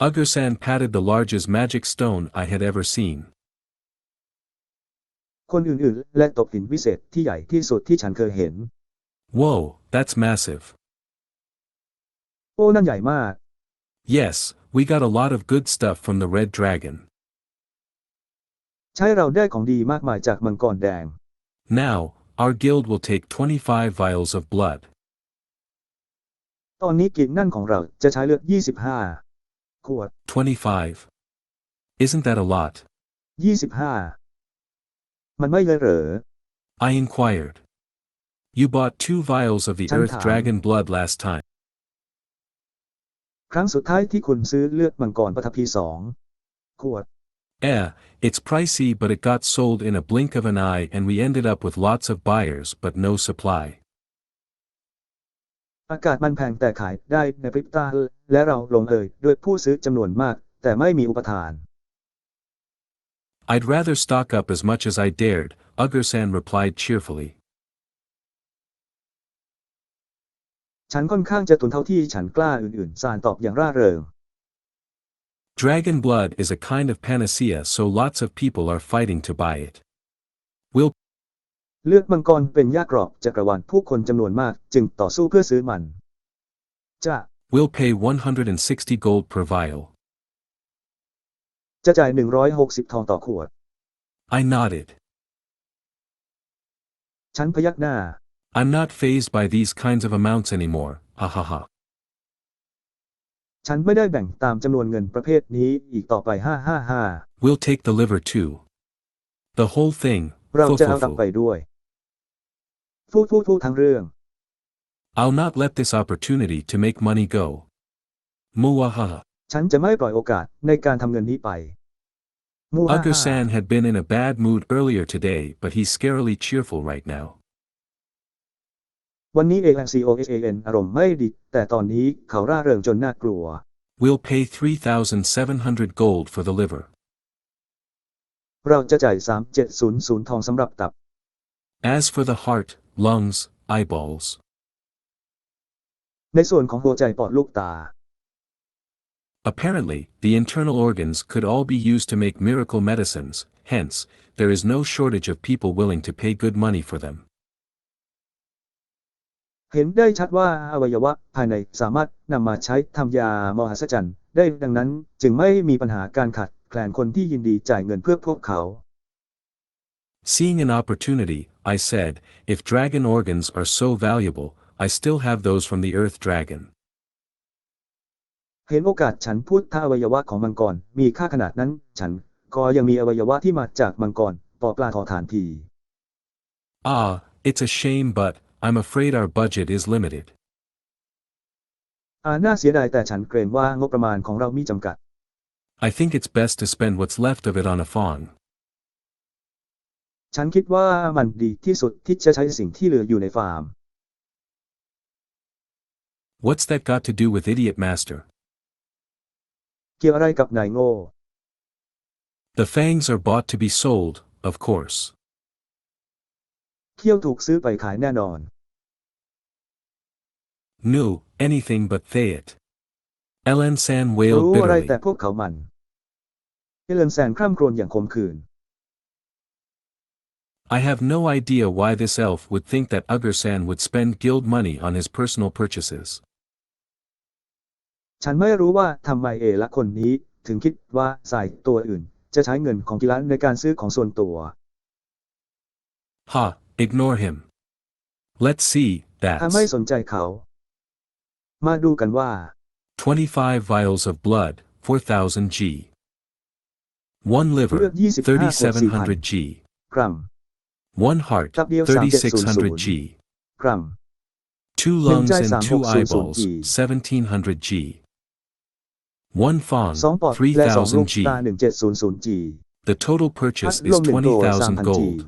Ugur-san patted the largest magic stone I had ever seen. คนอื่นๆและตบหินวิเศษที่ใหญ่ที่สุดที่ฉันเคยเห็น Whoa, that's massive. โอ้นั่นใหญ่มาก Yes, we got a lot of good stuff from the red dragon. ใช่เราได้ของดีมากมายจากมังกรแดง Now, our guild will take 25 vials of blood. ตอนนี้กิจนั่นของเราจะใช้เลือด25ขวด 25. Isn't that a lot? 25มันไม่เลยเหรอ I inquired. You bought 2 vials of the ฉัน earth ถาม dragon blood last time. ครั้งสุดท้ายที่คุณซื้อเลือดมังกรปฐพี2ขวด It's pricey, but it got sold in a blink of an eye and we ended up with lots of buyers but no supply. อากาศมันแพงแต่ขายได้ในพริบตาและเราลงเอยด้วยผู้ซื้อจำนวนมากแต่ไม่มีอุปทาน I'd rather stock up as much as I dared, Ugur-san replied cheerfully. ฉันค่อนข้างจะตุนเท่าที่ฉันกล้าอื่นๆซานตอบอย่างร่าเริง Dragon blood is a kind of panacea, so lots of people are fighting to buy it. We'll เลือดมังกรเป็นยากรอบจักรวาลผู้คนจำนวนมากจึงต่อสู้เพื่อซื้อมันจะ We'll pay 160 gold per vial. จะจ่าย160ทองต่อขวด I nodded. ฉันพยักหน้า I'm not fazed by these kinds of amounts anymore, ahaha. ฉันไม่ได้แบ่งตามจำนวนเงินประเภทนี้อีกต่อไป555 We'll take the liver too. The whole thing, เราจะเอากลับไป fufufu. ด้วยฟูทั้งเรื่อง I'll not let this opportunity to make money go. Muahaha. ฉันจะไม่ปล่อยโอกาสในการทำเงินนี้ไปมูฮ่า Ugur-san had been in a bad mood earlier today, but he's scarily cheerful right now. วันนี้ALCOSAN อารมณ์ไม่ดีแต่ตอนนี้เขาร่าเริงจนน่ากลัว We'll pay 3,700 gold for the liver. เราจะจ่าย3700ทองสำหรับตับ As for the heart, lungs, eyeballs. ในส่วนของหัวใจปอดลูกตา Apparently, the internal organs could all be used to make miracle medicines, hence, there is no shortage of people willing to pay good money for them. เห็นได้ชัดว่าอวัยวะภายในสามารถนำมาใช้ทำยามหัศจรรย์ได้ดังนั้นจึงไม่มีปัญหาการขาดแคลนคนที่ยินดีจ่ายเงินเพื่อพวกเขา Seeing an opportunity, I said, if dragon organs are so valuable, I still have those from the earth dragon. เห็นโอกาสฉันพูดถ้าอวัยวะของมังกรมีค่าขนาดนั้นฉันก็ยังมีอวัยวะที่มาจากมังกรปอปลาทอฐานที Ah, it's a shame but, I'm afraid our budget is limited. น่าเสียดายแต่ฉันเกรงว่างบประมาณของเรามีจำกัด I think it's best to spend what's left of it on a fawn. ฉันคิดว่ามันดีที่สุดที่จะใช้สิ่งที่เหลืออยู่ในฟาร์ม What's that got to do with Idiot Master? เกี่ยวอะไรกับนายโง่ The fangs are bought to be sold, of course. เขี้ยวถูกซื้อไปขายแน่นอน No, anything but Thayet. Elan-san wailed รู้อะไรแต่ bitterly. พวกเขามันเอเลนแซนคร่ำครวญอย่างขมขื่น I have no idea why this elf would think that Ugger-san would spend guild money on his personal purchases. ฉันไม่รู้ว่าทำไมละคนนี้ถึงคิดว่าสายตัวอื่นจะใช้เงินของกีฬาในการซื้อของส่วนตัว Ha, ignore him. Let's see, ถ้าไม่ that's สนใจเขา มาดูกันว่า 25 vials of blood, 4,000 G. 1 เลื liver, อด25 3,700 G. กรัม 1 heart, ตับเดียว 3,600 G. กรัม 2 lungs and 2 1,300 eyeballs, 1,700 G. 1 fawn, 2 ปอดและ2 ลูก 3,000 G. ตา1700 G The total พัด purchase ล is ม1ตัว 20,000 3,000 G gold.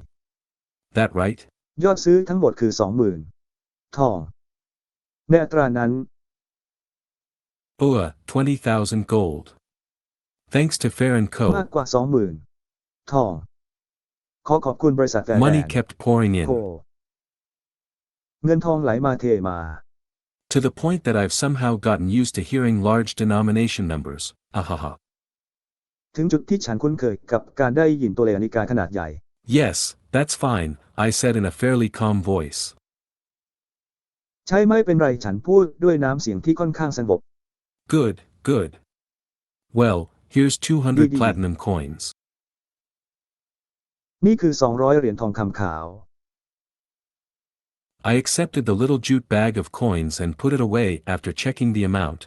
That right? ยอดซื้อทั้งหมดคือ 20,000 ทองในอัตรานั้น 20,000 gold. Thanks to Fair & มาก Co. กว่า 20,000 ทองขอขอบคุณบริษัทแฟร์ Money แลนด์ kept pouring โค in. เงินทองไหลมาเทมา To the point that I've somehow gotten used to hearing large denomination numbers. Ahaha. ถึงจุดที่ฉันคุ้นเคยกับการได้ยินตัวเลขนาฬิกาขนาดใหญ่ Yes, that's fine, I said in a fairly calm voice. ใช่ไม่เป็นไรฉันพูดด้วยน้ำเสียงที่ค่อนข้างสงบ Good, good. Well, here's 200 Didi. platinum coins. นี่คือ200 เหรียญทองคำขาว I accepted the little jute bag of coins and put it away after checking the amount.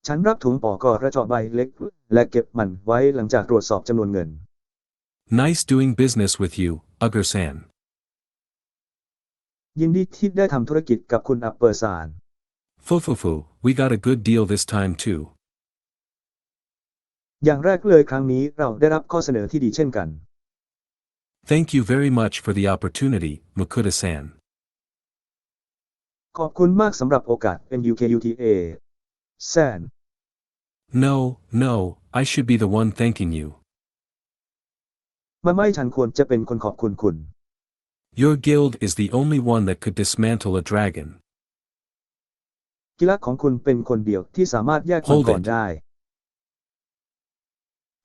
ฉันรับถุงปอกระจอกใบเล็กและเก็บมันไว้หลังจากตรวจสอบจำนวนเงิน Nice doing business with you, Ugger-san. ยินดีที่ได้ทำธุรกิจกับคุณอัปเปอร์ซาน Fufufu, we got a good deal this time too. อย่างแรกเลยครั้งนี้เราได้รับข้อเสนอที่ดีเช่นกัน Thank you very much for the opportunity, Makuta-san. ขอบคุณมากสำหรับโอกาส NUKUTA แซน No, no, I should be the one thanking you. ไม่ฉันควรจะเป็นคนขอบคุณคุณ Your guild is the only one that could dismantle a dragon. กีฬาของคุณเป็นคนเดียวที่สามารถแยกมัง Hold กร it. ได้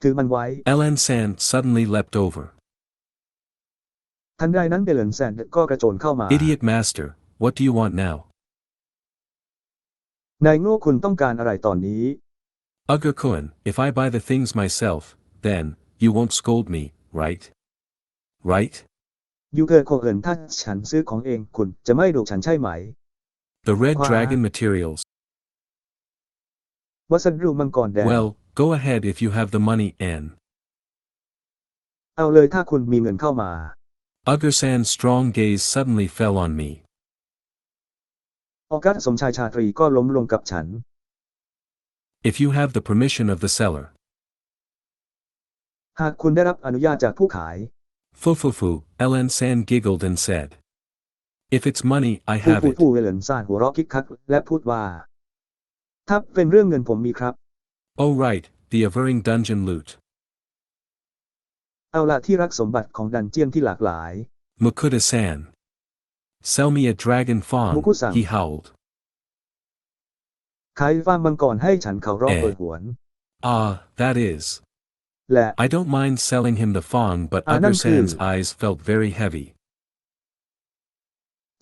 ถือมันไว้ Elan-san suddenly leapt over. ทันใดนั้นเดลนแซนก็กระโจนเข้ามา Idiot master, what do you want now? นายโง่คุณต้องการอะไรตอนนี้ Ugger-kun, if I buy the things myself, then, you won't scold me, right? Right? ยูเกิร์โคเอินถ้าฉันซื้อของเองคุณจะไม่ดุฉันใช่ไหม The red Wow. dragon materials. วัสดุมังกรแดง Well, go ahead if you have the money, Anne. เอาเลยถ้าคุณมีเงินเข้ามา Ugger-san's strong gaze suddenly fell on me. ออกัสสมชายชาตรีก็ล้มลงกับฉัน If you have the permission of the seller. หากคุณได้รับอนุญาตจากผู้ขาย Fufufu, Elan-san giggled and said. If it's money, I ผู้ have ผู้ it. ผู้เวเหลินซานหัวเราะคิกคักและพูดว่าถ้าเป็นเรื่องเงินผมมีครับ Oh right, the averring dungeon loot. เอาละที่รักสมบัติของดันเจียนที่หลากหลาย Mukuda-san. Sell me a dragon fawn, Muku-san. he howled. ขายฟาร์มมังกรให้ฉันเขาร้องโหยหวน Ah, that is. และ I don't mind selling him the fawn, butนั่นคือ Uger-san's eyes felt very heavy.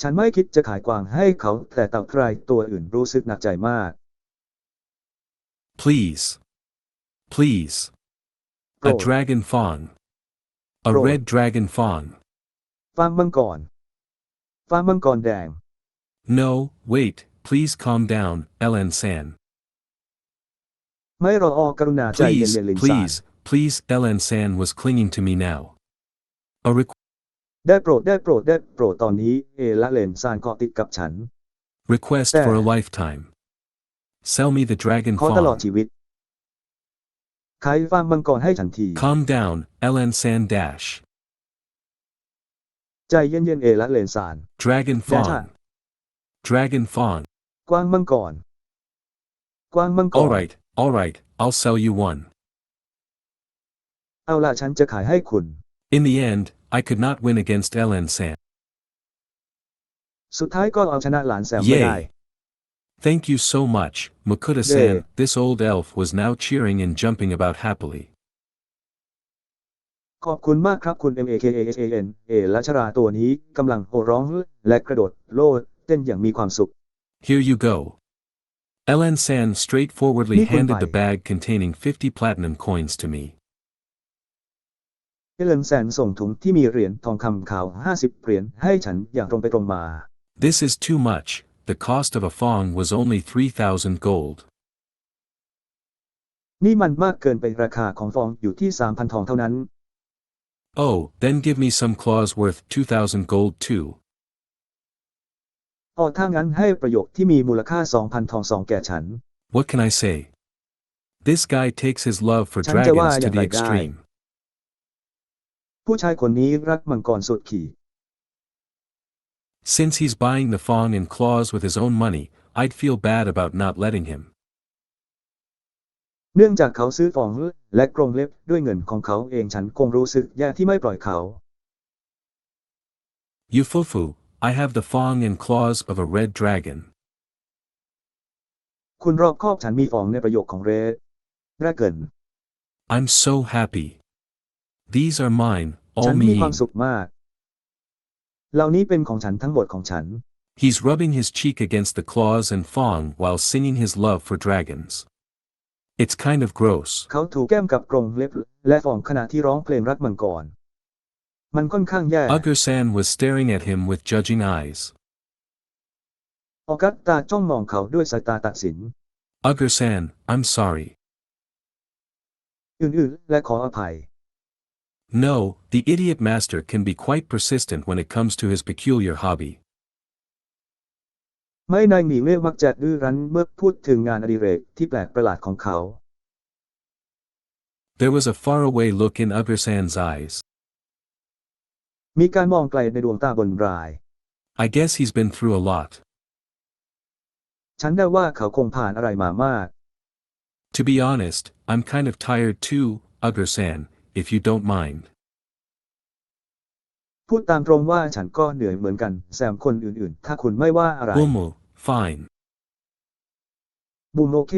ฉันไม่คิดจะขายกวางให้เขาแต่เต่าไตรตัวอื่นรู้สึกหนักใจมาก Please. Please. A Bro. dragon fawn. A Bro. red dragon fawn. ฟาร์มมังกรฟาร์มมังกรแดง No, wait, please calm down, Ellen-san. ไม่รออกรุณาใจเย็น Please, ๆลินซาน please, please, Ellen-san was clinging to me now. A ได้โปรดได้โปรดได้โปรดตอนนี้และเลนซานเกาะติดกับฉัน request for a lifetime. Sell me the dragon ขอตลอด fawn. ชีวิตขายฟาร์มมังกรให้ฉันที Calm down, Ellen-san dash. ใจเย็นๆและเลนซาน Dragon Dash. fawn. Dragon fawn. กวางมังกรกวางมังกร All right, I'll sell you one. เอาล่ะฉันจะขายให้คุณ In the end, I could not win against Ellen-san. สุดท้ายก็เอาชนะหลานแซมไม่ได้ Yay. Thank you so much, Makuta-san. Yeah. This old elf was now cheering and jumping about happily. ขอบคุณมากครับคุณ MAKASAN และชราตัวนี้กำลังโห่ร้องและกระโดดโลดเต้นอย่างมีความสุข Here you go. Ellen-san straightforwardly Nikun handed the bai. bag containing 50 platinum coins to me. เอเลนแซนส่งถุงที่มีเหรียญทองคำขาว50เหรียญให้ฉันอย่างตรงไปตรงมา This is too much. The cost of a fawn was only 3,000 gold. นี่มันมากเกินไปราคาของฟองอยู่ที่ 3,000 ทองเท่านั้น Oh, then give me some claws worth 2,000 gold too. ถ้างั้นให้ประโยคที่มีมูลค่า 2,000 ทอง2แก่ฉัน What can I say? This guy takes his love for ฉันจะว่า dragons อ to ย่าง the ไรได้ extreme. ผู้ชายคนนี้รักมังกรสุดขีด Since he's buying the fawn and claws with his own money, I'd feel bad about not letting him. เนื่องจากเขาซื้อฟองและกรงเล็บด้วยเงินของเขาเองฉันคงรู้สึกแย่ที่ไม่ปล่อยเขา You fufu, I have the fawn and claws of a red dragon. คุณรอบคอบฉันมีฟองในประโยคของเรดแรกเกิน I'm so happy. These are mine, ฉั all นมีความ me. สุขมากเหล่านี้เป็นของฉันทั้งหมดของฉัน He's rubbing his cheek against the claws and fawn while singing his love for dragons. It's kind of gross. เขาถูแก้มกับกรงเล็บและฟองขณะที่ร้องเพลงรักมังกรมันค่อนข้างแย่ Uger-san was staring at him with judging eyes. ออกัสตาจ้องมองเขาด้วยสายตาตัดสิน Uger-san, I'm sorry. อื่นๆและขออภัย No, the idiot master can be quite persistent when it comes to his peculiar hobby. ไม่นายหนีเล่มักจะดื้อรั้นเมื่อพูดถึงงานอดิเรกที่แปลกประหลาดของเขา There was a faraway look in Uger-san's eyes. มีการมองไกลในดวงตาบนราย I guess he's been through a lot. ฉันได้ว่าเขาคงผ่านอะไรมามาก To be honest, I'm kind of tired too, Uger-san, if you don't mind. พูดตามตรงว่าฉันก็เหนื่อยเหมือนกันแซมคนอื่นๆถ้าคุณไม่ว่าอะไร Umu, fine. บูมโอเค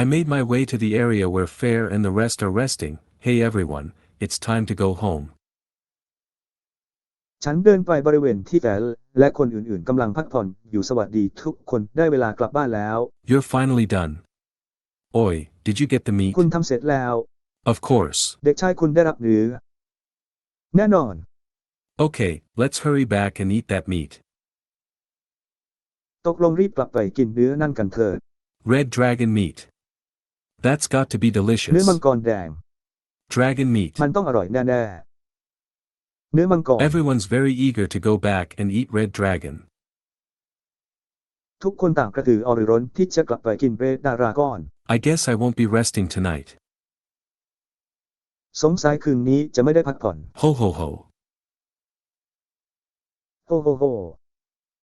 I made my way to the area where Fair and the rest are resting. Hey everyone, it's time to go home. ฉันเดินไปบริเวณที่แฟลและคนอื่นๆกำลังพักผ่อนอยู่สวัสดีทุกคนได้เวลากลับบ้านแล้ว You're finally done. Oi, did you get the meat? คุณทำเสร็จแล้ว Of course. เด็กชายคุณได้รับเนื้อแน่นอน Okay, let's hurry back and eat that meat. ตกลงรีบกลับไปกินเนื้อนั่นกันเถิด Red dragon meat. That's got to be เนื้อ delicious. มังกรแดง Dragon meat. มันต้องอร่อยแน่ๆเนื้อมังกร Everyone's very eager to go back and eat red dragon. ทุกคนต่างกระตือรือร้นที่จะกลับไปกินเรดดารากอน I guess I won't be resting tonight. สงสัยคืนนี้จะไม่ได้พักผ่อน Ho ho ho. โฮโฮโฮ